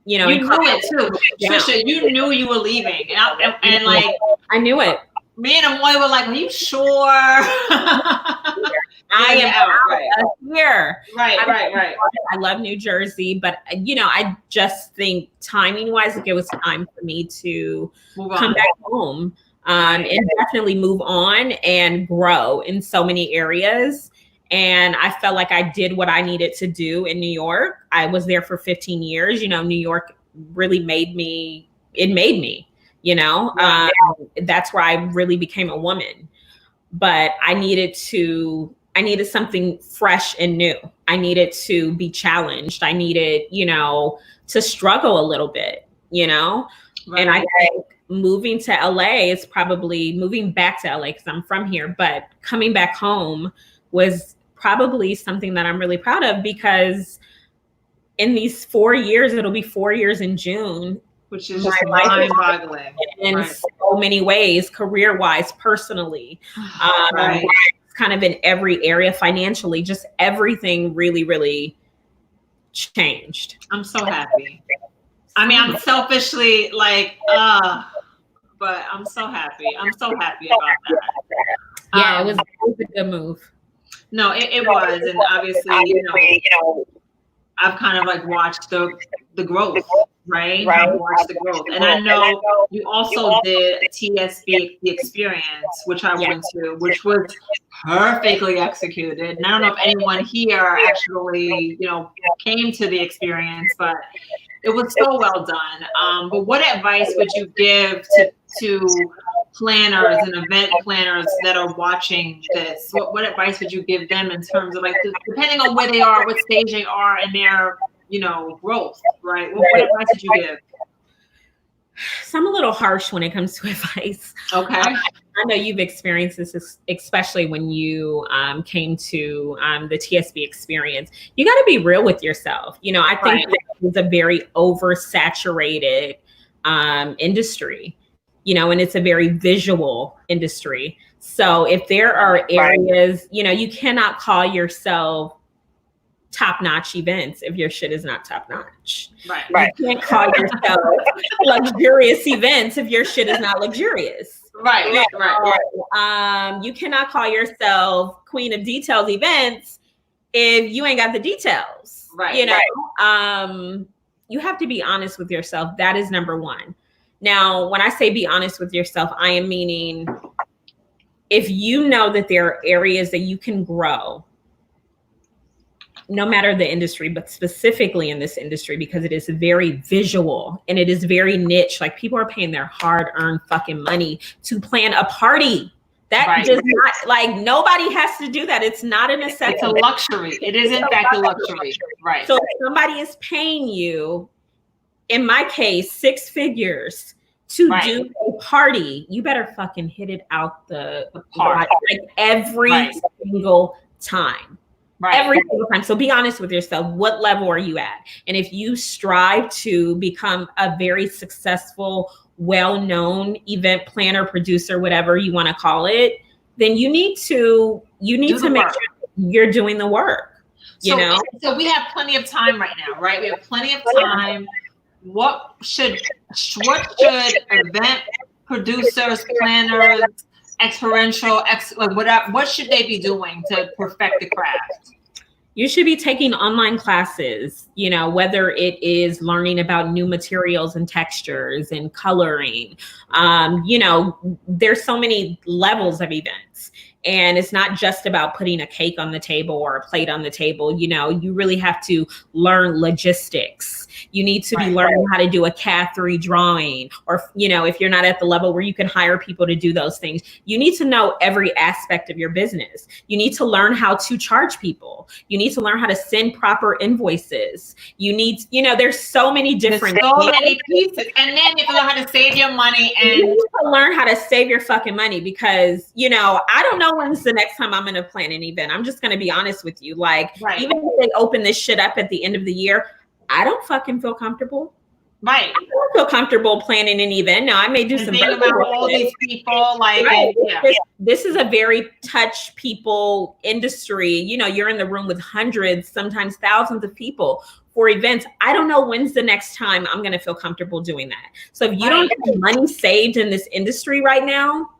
you knew it too. Yeah. Tricia, you knew you were leaving. And like, I knew it. Me and Amoy were like, are you sure? I am out here. Right. I love New Jersey, but I just think timing wise, like it was time for me to come back home and definitely move on and grow in so many areas. And I felt like I did what I needed to do in New York. I was there for 15 years. New York really made me, you know, that's where I really became a woman. But I needed something fresh and new. I needed to be challenged. I needed, you know, to struggle a little bit, you know? Right. And I think moving to LA is probably, moving back to LA because I'm from here, but coming back home was probably something that I'm really proud of, because in these 4 years, it'll be 4 years in June, which is just mind-boggling in so many ways, career-wise, personally, kind of in every area, financially, just everything really, really changed. I'm so happy. I mean, I'm selfishly like, but I'm so happy. I'm so happy about that. Yeah, it was a good move. No, it was, and obviously, you know, I've kind of like watched the growth, right? I've watched the growth. And I know you also did a TSB experience, which I went to, which was perfectly executed. And I don't know if anyone here actually, you know, came to the experience, but it was so well done. But what advice would you give to planners and event planners that are watching this? What advice would you give them in terms of, like, depending on where they are, what stage they are in their, you know, growth, right? What advice would you give? So I'm a little harsh when it comes to advice. Okay. I know you've experienced this, especially when you came to the TSB experience. You got to be real with yourself. You know, I think it's a very oversaturated industry. You know, and it's a very visual industry. So if there are areas, you know, you cannot call yourself top-notch events if your shit is not top-notch. Right. You can't call yourself luxurious events if your shit is not luxurious. Right. You cannot call yourself queen of details events if you ain't got the details. Right. You know, you have to be honest with yourself. That is number one. Now, when I say be honest with yourself, I am meaning if you know that there are areas that you can grow, no matter the industry, but specifically in this industry, because it is very visual and it is very niche. Like, people are paying their hard-earned fucking money to plan a party. That does not, like, nobody has to do that. It's not a necessity. It's a luxury. It is, in fact, a luxury. Right. So if somebody is paying you, in my case, 6 figures to do a party, you better fucking hit it out the park, like every single time. Every single time. So be honest with yourself. What level are you at? And if you strive to become a very successful, well-known event planner, producer, whatever you want to call it, then you need to make sure you're doing the work. You know? So we have plenty of time right now, right? We have plenty of time. What should event producers, planners, experiential, what should they be doing to perfect the craft? You should be taking online classes, you know, whether it is learning about new materials and textures and coloring. You know, there's so many levels of events. And it's not just about putting a cake on the table or a plate on the table. You know, you really have to learn logistics. You need to be learning how to do a CAD 3 drawing, or, you know, if you're not at the level where you can hire people to do those things, you need to know every aspect of your business. You need to learn how to charge people. You need to learn how to send proper invoices. You need, you know, there's so many different many pieces. And then you have to learn how to save your money, and you need to learn how to save your fucking money, because, you know, I don't know when's the next time I'm going to plan an event. I'm just going to be honest with you. Like, even if they open this shit up at the end of the year, I don't fucking feel comfortable. I don't feel comfortable planning an event. Now, I may do some about all these people. Like, this is a very touch people industry. You know, you're in the room with hundreds, sometimes thousands of people for events. I don't know when's the next time I'm going to feel comfortable doing that. So if you don't have money saved in this industry right now,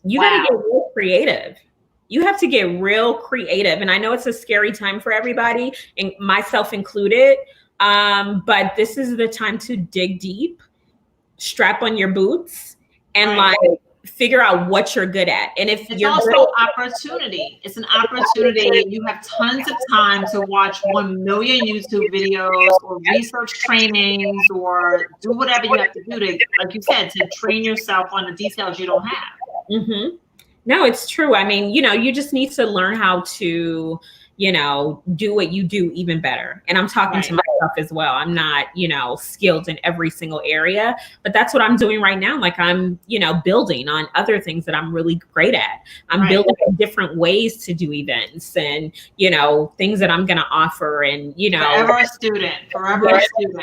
you got to get real creative. You have to get real creative. And I know it's a scary time for everybody, and myself included. But this is the time to dig deep, strap on your boots, and like figure out what you're good at. And if it's you're also opportunity, it's an opportunity. You have tons of time to watch 1 million YouTube videos or research trainings or do whatever you have to do to, like you said, to train yourself on the details you don't have. Mm-hmm. No, it's true. I mean, you just need to learn how to, do what you do even better. And I'm talking to myself as well. I'm not, skilled in every single area, but that's what I'm doing right now. Like I'm, building on other things that I'm really great at. I'm building different ways to do events and, things that I'm going to offer and, forever a student, forever a student.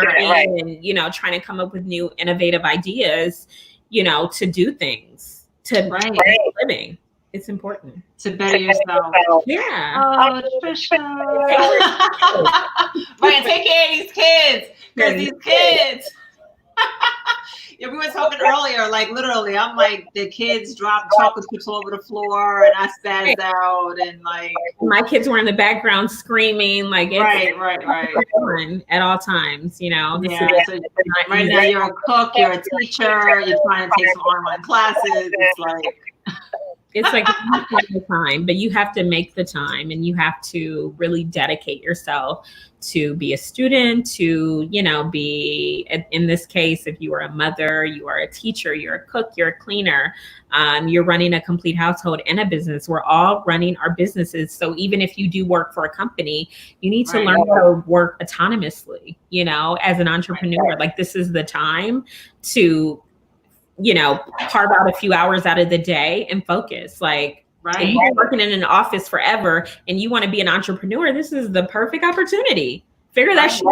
Right. And, trying to come up with new innovative ideas, to do things, to make a living. It's important to better yourself. Yeah. Oh, Tricia. Right, take care of these kids. Because these kids. Yeah, we were talking earlier, like literally, I'm like, the kids dropped chocolate chips all over the floor and I spazzed out and like. My kids were in the background screaming, like, it's right. At all times, Yeah, so right now you're a cook, you're a teacher, you're trying to take some online classes. It's like the time, but you have to make the time and you have to really dedicate yourself to be a student, to, be, in this case, if you are a mother, you are a teacher, you're a cook, you're a cleaner, you're running a complete household and a business. We're all running our businesses. So even if you do work for a company, you need to learn how to work autonomously, as an entrepreneur. Like this is the time to carve out a few hours out of the day and focus. Like, if you're working in an office forever and you want to be an entrepreneur, this is the perfect opportunity. Figure that shit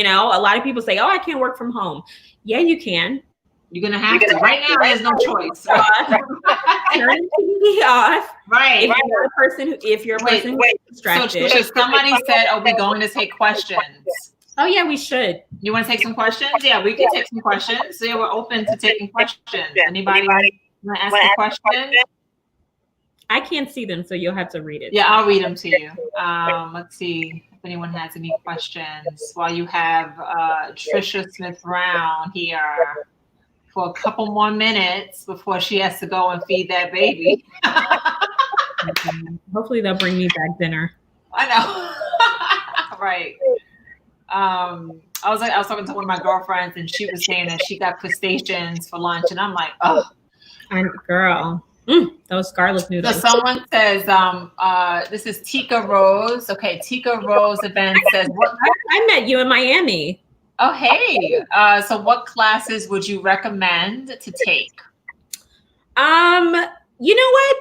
out. A lot of people say, oh, I can't work from home. Yeah, you can. You're going to have to. Right now, there's no choice. Turn the TV off. Right. If you're a person who's distracted. So somebody said, are we going to take questions? Oh, yeah, we should. You want to take some questions? Yeah, we can take some questions. So yeah, we're open to taking questions. Anybody want to ask a question? I can't see them, so you'll have to read it. Yeah, I'll read them to you. Let's see if anyone has any questions. While you have Tricia Smith Brown here for a couple more minutes before she has to go and feed that baby. Hopefully they'll bring me back dinner. I know. Right. I was talking to one of my girlfriends and she was saying that she got crustaceans for lunch and I'm like, oh, girl, those garlic noodles. So someone says, this is Tika Rose. Okay, Tika Rose event says, what? I met you in Miami. Oh, hey. So what classes would you recommend to take? You know what?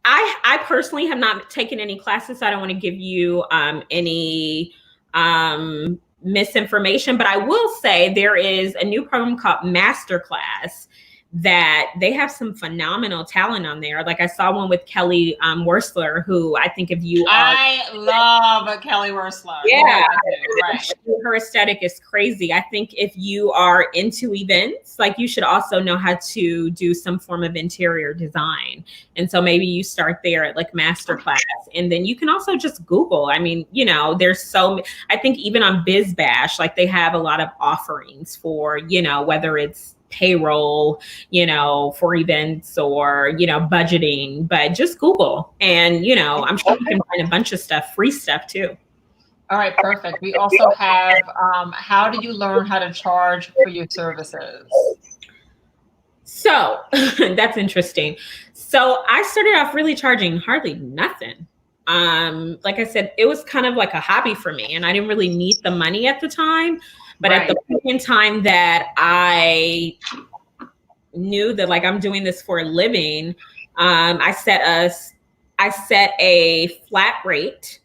I personally have not taken any classes. So I don't want to give you any misinformation, but I will say there is a new program called Masterclass that they have some phenomenal talent on there. Like I saw one with Kelly Wersler, who I think if you I love Kelly Wersler. Yeah, right. Her aesthetic is crazy. I think if you are into events, like you should also know how to do some form of interior design. And so maybe you start there at like Masterclass, and then you can also just Google. I mean, there's I think even on BizBash, like they have a lot of offerings for, whether it's payroll, for events or, budgeting, but just Google and, I'm sure you can find a bunch of stuff, free stuff too. All right, perfect. We also have, how do you learn how to charge for your services? So that's interesting. So I started off really charging hardly nothing. Like I said, it was kind of like a hobby for me and I didn't really need the money at the time. But at the point in time that I knew that like I'm doing this for a living, I set a flat rate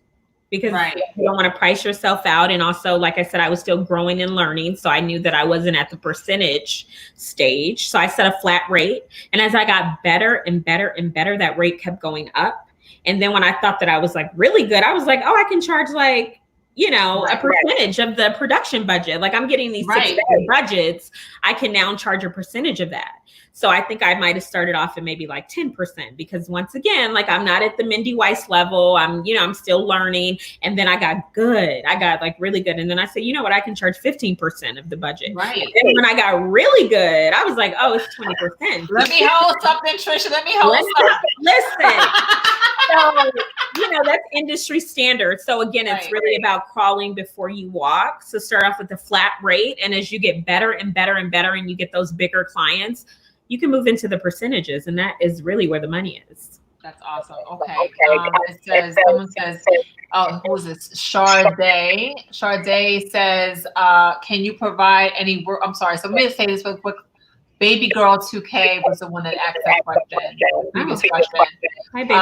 because you don't want to price yourself out. And also, like I said, I was still growing and learning. So I knew that I wasn't at the percentage stage. So I set a flat rate. And as I got better and better and better, that rate kept going up. And then when I thought that I was like really good, I was like, oh, I can charge like a percentage of the production budget. Like I'm getting these 6-figure budgets. I can now charge a percentage of that. So I think I might have started off at maybe like 10% because once again, like I'm not at the Mindy Weiss level. I'm still learning. And then I got good. I got like really good. And then I said, you know what? I can charge 15% of the budget. Right. And when I got really good, I was like, oh, it's 20%. Let me hold something, Tricia. Let me hold something. Listen. So, that's industry standard. So again, it's really about crawling before you walk. So start off with a flat rate. And as you get better and better and better, and you get those bigger clients, you can move into the percentages. And that is really where the money is. That's awesome. Okay. Someone says, oh, who is this? Sade. Sade says, can you provide any work? I'm sorry. So let me say this real quick. Baby Girl 2K was the one that asked that question. Previous question. Hi, baby.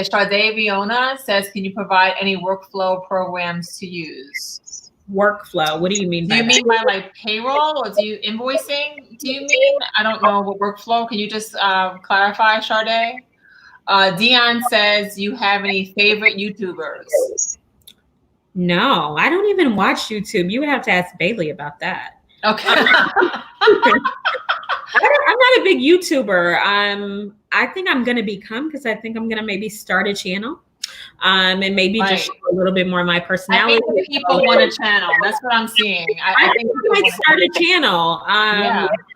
Sade Viona says, can you provide any workflow programs to use? Workflow. What do you mean? Do you mean by like payroll, or do you invoicing? Do you mean? I don't know what workflow. Can you just clarify, Sade? Dion says, you have any favorite YouTubers? No, I don't even watch YouTube. You would have to ask Bailey about that. Okay. I'm not a big YouTuber. I think I'm going to become, because I think I'm going to maybe start a channel. And maybe just show a little bit more of my personality. I think people want a channel. That's what I'm seeing. I think I might start a channel.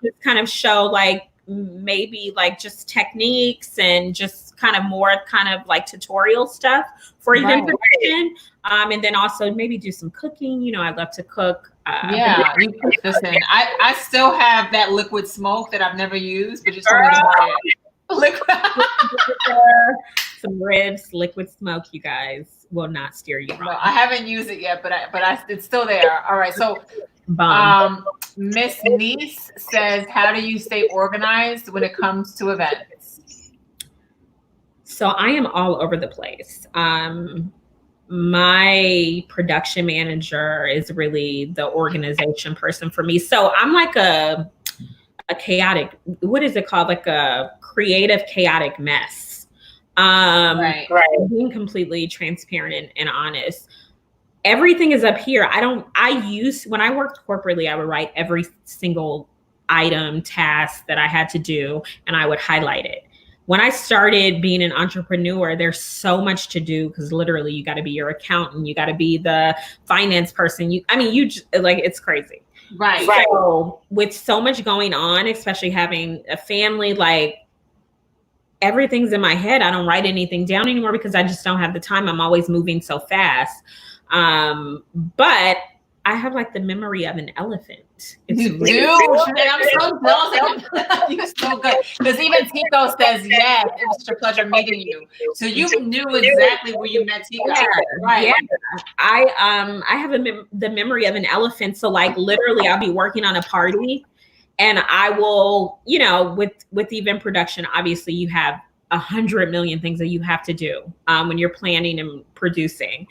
Just kind of show like maybe like just techniques and just kind of more kind of like tutorial stuff for event production. And then also maybe do some cooking. I love to cook. Listen, I still have that liquid smoke that I've never used, but just told me to buy it. Liquid. Some ribs, liquid smoke, you guys will not steer you wrong. No, I haven't used it yet, but it's still there. All right. So Miss Niece says, how do you stay organized when it comes to events? So I am all over the place. My production manager is really the organization person for me. So I'm like a chaotic, what is it called? Like a creative, chaotic mess. Being completely transparent and honest. Everything is up here. When I worked corporately, I would write every single item, task that I had to do, and I would highlight it. When I started being an entrepreneur, there's so much to do because literally you got to be your accountant, you got to be the finance person. It's crazy. Right. So with so much going on, especially having a family, like everything's in my head. I don't write anything down anymore because I just don't have the time. I'm always moving so fast. But I have like the memory of an elephant. You do? I'm so jealous. You're so good. Because even Tico says, yes, it was such a pleasure meeting you. So you knew exactly where you met Tico. Yeah, right. Yeah. I have the memory of an elephant. So like literally I'll be working on a party and I will, with event production, obviously you have 100 million things that you have to do when you're planning and producing.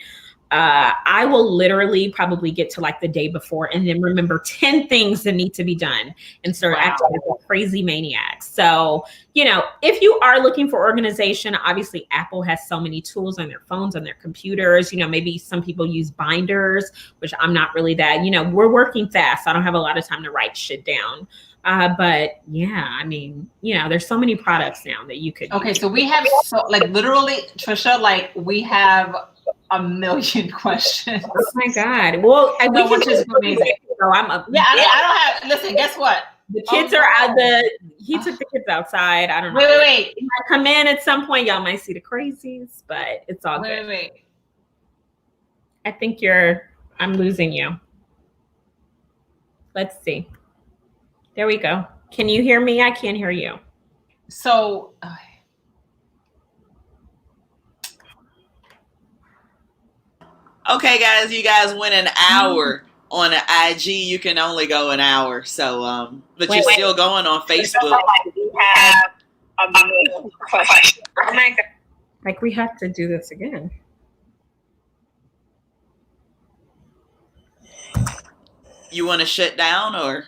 I will literally probably get to like the day before and then remember 10 things that need to be done and start acting like a crazy maniac. So, if you are looking for organization, obviously Apple has so many tools on their phones, on their computers. Maybe some people use binders, which I'm not really that. We're working fast. I don't have a lot of time to write shit down. But yeah, there's so many products now that you could. Okay, so we have literally, Tricia, we have a million questions. Oh my God. Well, which is amazing. So I don't have, listen, guess what? The kids are he took the kids outside. I don't know. Wait. He might come in at some point. Y'all might see the crazies, but it's all good. Wait. I think I'm losing you. Let's see. There we go. Can you hear me? I can't hear you. So, okay, guys, you guys went an hour on an IG. You can only go an hour. So, but you're still going on Facebook. We have a million questions. Oh my God. Like we have to do this again. You want to shut down or?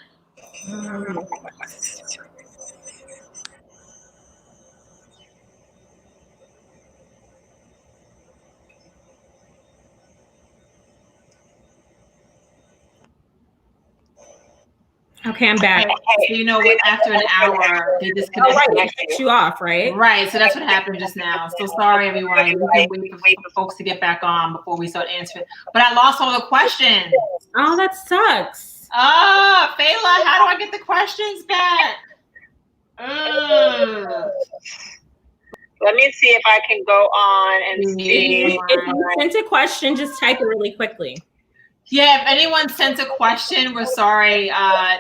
Okay, I'm back. So you know what? After an hour, they disconnect. Oh, right, that kicks you off, right? Right. So that's what happened just now. So sorry, everyone. We can wait for folks to get back on before we start answering. But I lost all the questions. Oh, that sucks. Ah, Fela, how do I get the questions back? Let me see if I can go on and see. If you sent a question, just type it really quickly. Yeah, if anyone sent a question, we're sorry.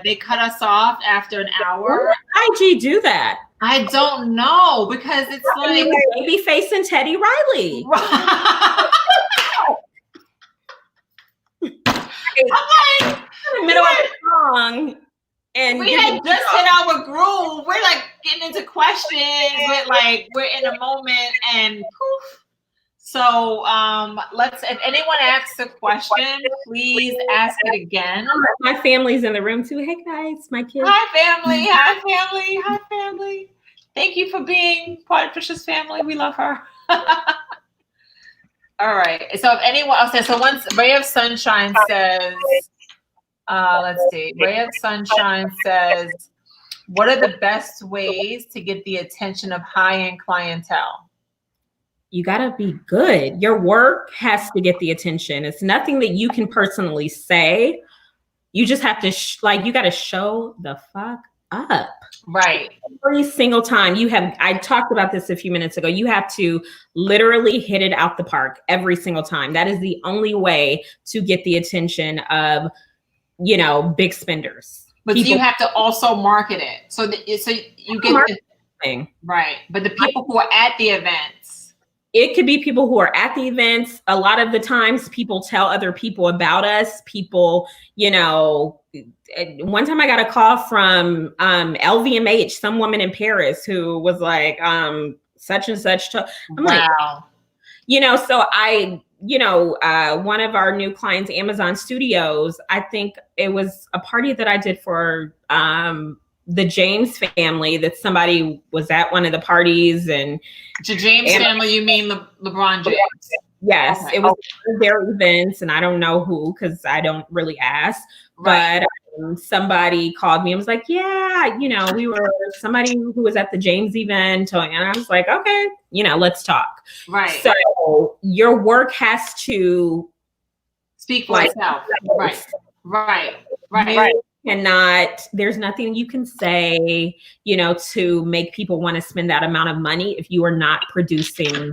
They cut us off after an hour. Why did IG do that? I don't know, because it's like Babyface and Teddy Riley. I'm like, in the middle of the song, and we had just hit our groove. We're like getting into questions. We're in a moment, and poof. So if anyone asks a question, please ask it again. My family's in the room too. Hey guys, my kids. Hi family. Hi family. Hi family. Thank you for being part of Tricia's family. We love her. All right. So if anyone else says, so once Ray of Sunshine says, let's see. Ray of Sunshine says, what are the best ways to get the attention of high-end clientele? You got to be good. Your work has to get the attention. It's nothing that you can personally say. You just have to, you got to show the fuck up. Right. Every single time I talked about this a few minutes ago, you have to literally hit it out the park every single time. That is the only way to get the attention of, big spenders. But you have to also market it. So you get the thing. Right. But the people who are at the events. It could be people who are at the events. A lot of the times people tell other people about us. People, one time I got a call from LVMH, some woman in Paris who was like, such and such. I'm wow. Like, so one of our new clients, Amazon Studios, I think it was a party that I did for the James family, that somebody was at one of the parties. And the James family, you mean LeBron James? Yes, okay. It was their events, and I don't know who, because I don't really ask. Right. But somebody called me and was like, yeah, we were somebody who was at the James event. And I was like, okay, let's talk. Right. So your work has to speak for itself. Right. There's nothing you can say, to make people want to spend that amount of money if you are not producing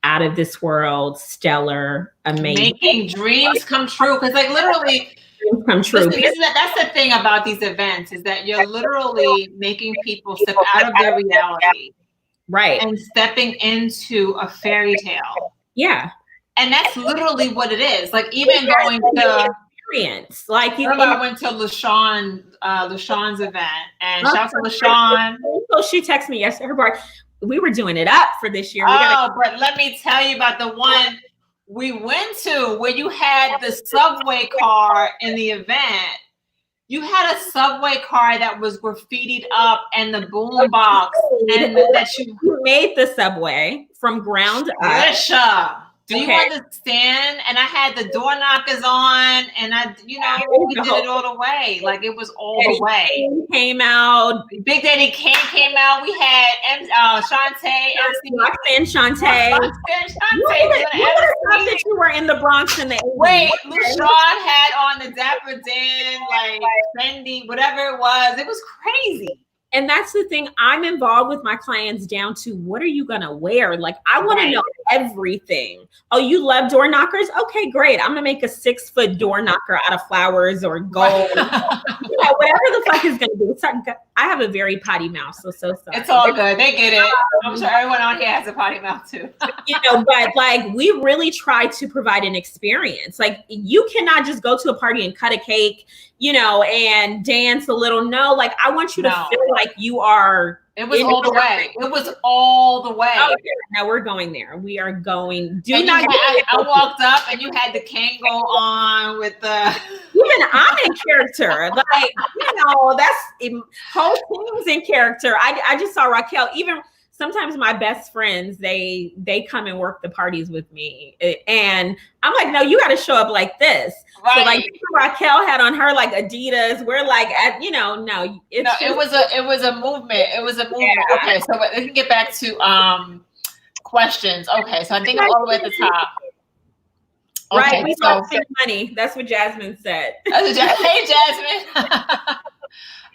out of this world, stellar, amazing. Making dreams come true. Because literally come true. That's the thing about these events, is that you're literally making people step out of their reality. Right. And stepping into a fairy tale. Yeah. And that's literally what it is. Even going to experience. I went to LaShawn's event, and shout out to LaShawn. So she texted me yesterday. We were doing it up for this year. But let me tell you about the one we went to where you had the subway car in the event. You had a subway car that was graffitied up, and the boom box, and that you made the subway from ground up. Tricia, do you understand? And I had the door knockers on, and we did it all the way. It was all the way. Came out. Big Daddy Kane came out. We had Shantae, Roxanne Shantae. That you were in the Bronx in the 80s. Wait, LaShawn had on the Dapper Dan, Fendi, whatever it was. It was crazy. And that's the thing. I'm involved with my clients down to, what are you going to wear? I want to know everything. Oh, you love door knockers? Okay, great. I'm going to make a 6-foot door knocker out of flowers or gold. Whatever the fuck is going to be. I have a very potty mouth, so sorry. It's all good. They get it. I'm sure everyone on here has a potty mouth too. But we really try to provide an experience. You cannot just go to a party and cut a cake, and dance a little. No, I want you to feel like you are. It was all the way. It was all the way. Oh, now we're going there. We are going. I walked up, and you had the Kango on with the. Even I'm in character. That's whole team's in character. I just saw Raquel. Even sometimes my best friends, they come and work the parties with me. And I'm like, no, you got to show up like this. Right. So like Raquel had on her like Adidas. We're like, it was a movement. It was a movement. Yeah. Okay, so we can get back to questions. Okay, so I think I'm all the way at the top. Okay, right, we don't spend money. That's what Jasmine said. Hey, Jasmine.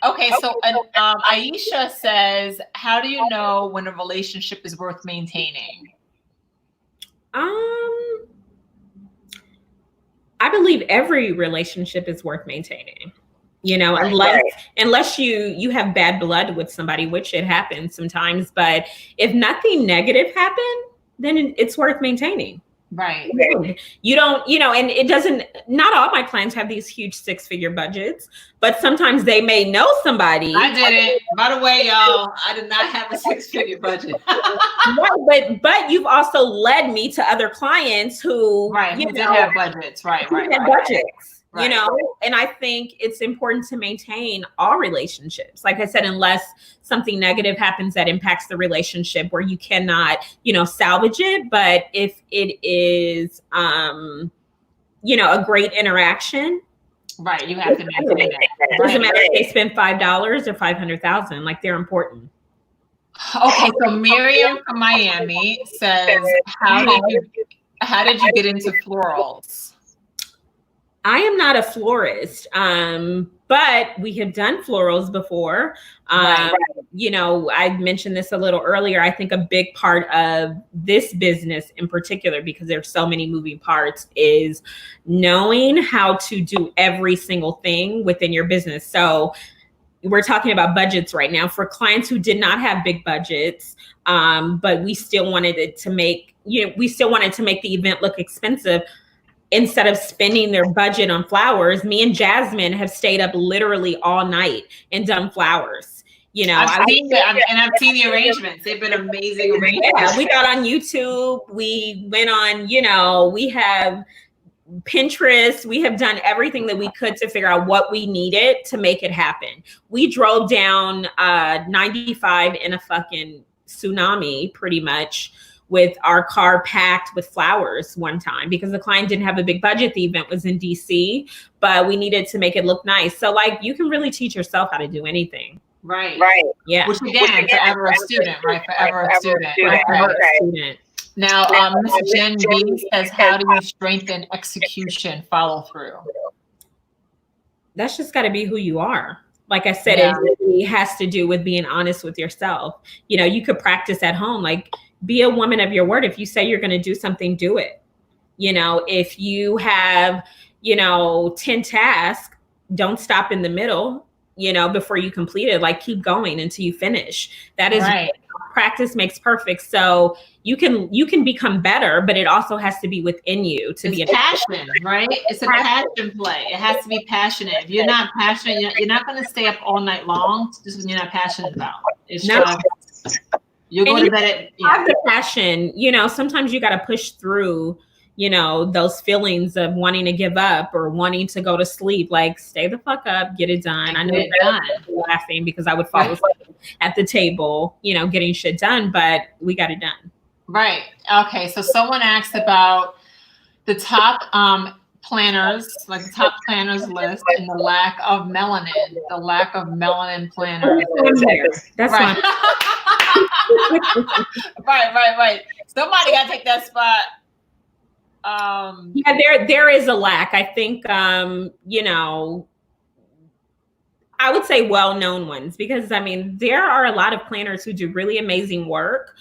Okay, so Aisha says, how do you know when a relationship is worth maintaining? I believe every relationship is worth maintaining. Unless you have bad blood with somebody, which it happens sometimes. But if nothing negative happened, then it's worth maintaining. Right. You don't, and it doesn't, not all my clients have these huge 6-figure budgets, but sometimes they may know somebody. I didn't. By the way, y'all, I did not have a 6-figure budget. Right, but you've also led me to other clients who, who did have budgets. Right. Budgets. Right. And I think it's important to maintain all relationships. Like I said, unless something negative happens that impacts the relationship where you cannot, salvage it. But if it is, a great interaction. Right. You have to maintain that. It doesn't matter if they spend $5 or $500,000, like they're important. Okay. So Miriam from Miami says, how did you get into florals? I am not a florist, but we have done florals before. I mentioned this a little earlier. I think a big part of this business in particular, because there's so many moving parts, is knowing how to do every single thing within your business. So we're talking about budgets right now for clients who did not have big budgets, but we still wanted to make the event look expensive. Instead of spending their budget on flowers, me and Jasmine have stayed up literally all night and done flowers. I've seen the arrangements. They've been amazing arrangements. Yeah, we got on YouTube. We went on, we have Pinterest. We have done everything that we could to figure out what we needed to make it happen. We drove down 95 in a fucking tsunami, pretty much, with our car packed with flowers one time because the client didn't have a big budget. The event was in DC, but we needed to make it look nice. So you can really teach yourself how to do anything. Right. Yeah. Which again, forever a student, right? Forever a student. Now, Ms. Jen B says, how do you strengthen execution follow through? That's just got to be who you are. Like I said, it really has to do with being honest with yourself. You could practice at home, be a woman of your word. If you say you're going to do something, do it. If you have, 10 tasks, don't stop in the middle, before you complete it. Keep going until you finish. That is right. Practice makes perfect. So you can become better, but it also has to be within you to be a passion, right? It's a passion play. It has to be passionate. If you're not passionate, you're not going to stay up all night long just when you're not passionate about it. It's you're going to bed have the passion, sometimes you got to push through, those feelings of wanting to give up or wanting to go to sleep. Stay the fuck up, get it done. I know you're laughing because I would fall asleep at the table, getting shit done, but we got it done. Right. Okay. So someone asked about the top planners, the top planners list, and the lack of melanin. The lack of melanin planners. That's right. Right. Somebody got to take that spot. There is a lack. I think, I would say well-known ones, because there are a lot of planners who do really amazing work.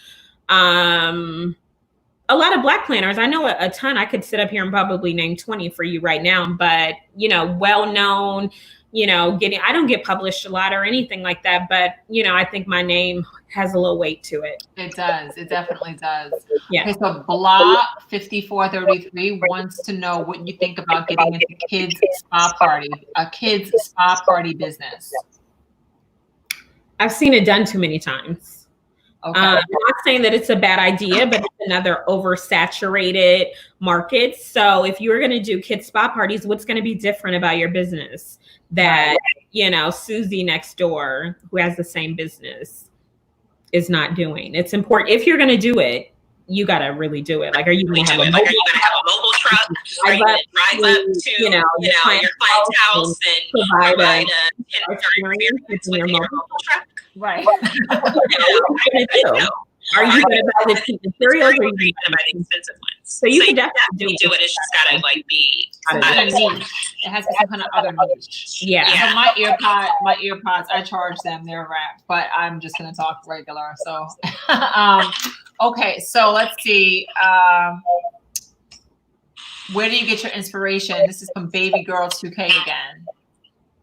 A lot of Black planners. I know a ton. I could sit up here and probably name 20 for you right now, but, well-known, I don't get published a lot or anything like that, but, I think my name has a little weight to it. It does. It definitely does. Yeah. Okay, so Blah 5433 wants to know what you think about getting into a kids spa party business. I've seen it done too many times. Okay. I'm not saying that it's a bad idea, but it's another oversaturated market. So if you're going to do kids spa parties, what's going to be different about your business that, Susie next door who has the same business is not doing. It's important. If you're going to do it, you got to really do it. Like, are you going to have a mobile truck, drive up to, you know, your client's house and provide a experience in your mobile truck? Right. Are you going to buy the cheap materials, or are you going to buy the expensive ones? So you can definitely do it. It's just got to like be. It has to be some kind of other niche. Yeah. So my earpods, I charge them. They're wrapped, but I'm just going to talk regular. So, okay. So let's see. Where do you get your inspiration? This is from Baby Girl 2K again.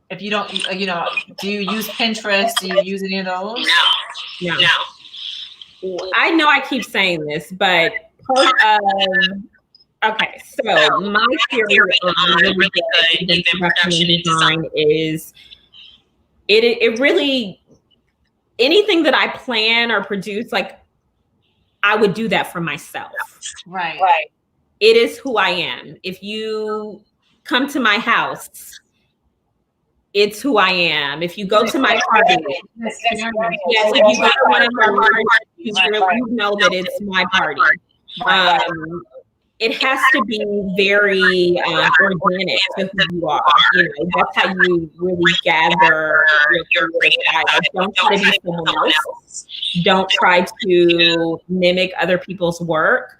If you don't, you know, do you use Pinterest? Do you use any of those? No. I know I keep saying this, but okay, so my theory on really good event production and design is it really, anything that I plan or produce, like, I would do that for myself. Right. It is who I am. If you come to my house, it's who I am. If you go to my party, yes, if you go to one of our parties, you know that it's my party. It has to be very organic to who you are. You know, that's how you really gather your style. Don't try to be someone else. Don't try to mimic other people's work.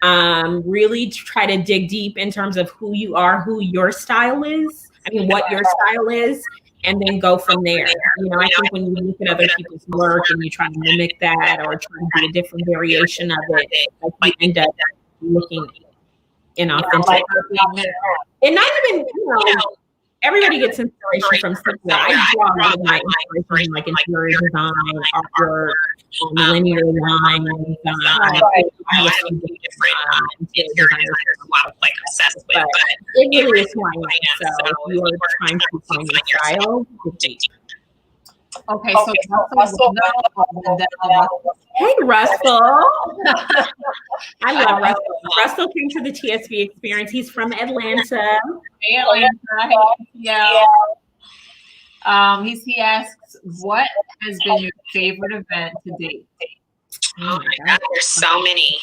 Really try to dig deep in terms of who you are, who your style is. I mean, what your style is, and then go from there. You know, I think when you look at other people's work and you try to mimic that or try to do a different variation of it, like, you end up looking inauthentic. And not even, you know, everybody gets inspiration from somewhere. I draw a lot of my inspiration, like interior design, artwork, linear lines. I have a few different interior designers I'm a lot of like obsessed with, but it really is who I am. So if you are trying to find your style, deep. Okay, so hey, Russell. I love Russell. Russell came to the TSB experience. He's from Atlanta. Yeah. He asks, what has been your favorite event to date? Oh my God, there's so many.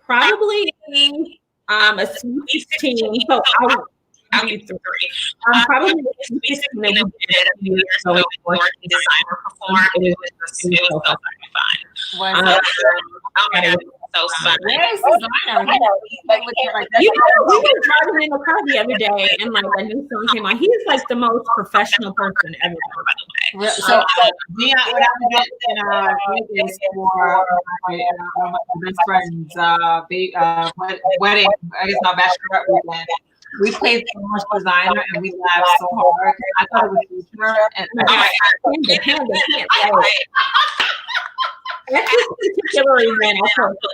Probably a Sweet 16. So I'll do three. Probably a Sweet 16 that we did a few years ago before Designer performed. It was so fun. So fun. Where's Designer? You know, we were driving in the car the other day, and like a new song came on. He's like the most professional person ever, by the way. So, what I did in Vegas for my best friend's wedding, I guess not bachelorette weekend. We played so much Designer and we laughed so hard. I thought it was future, and that's this particular event.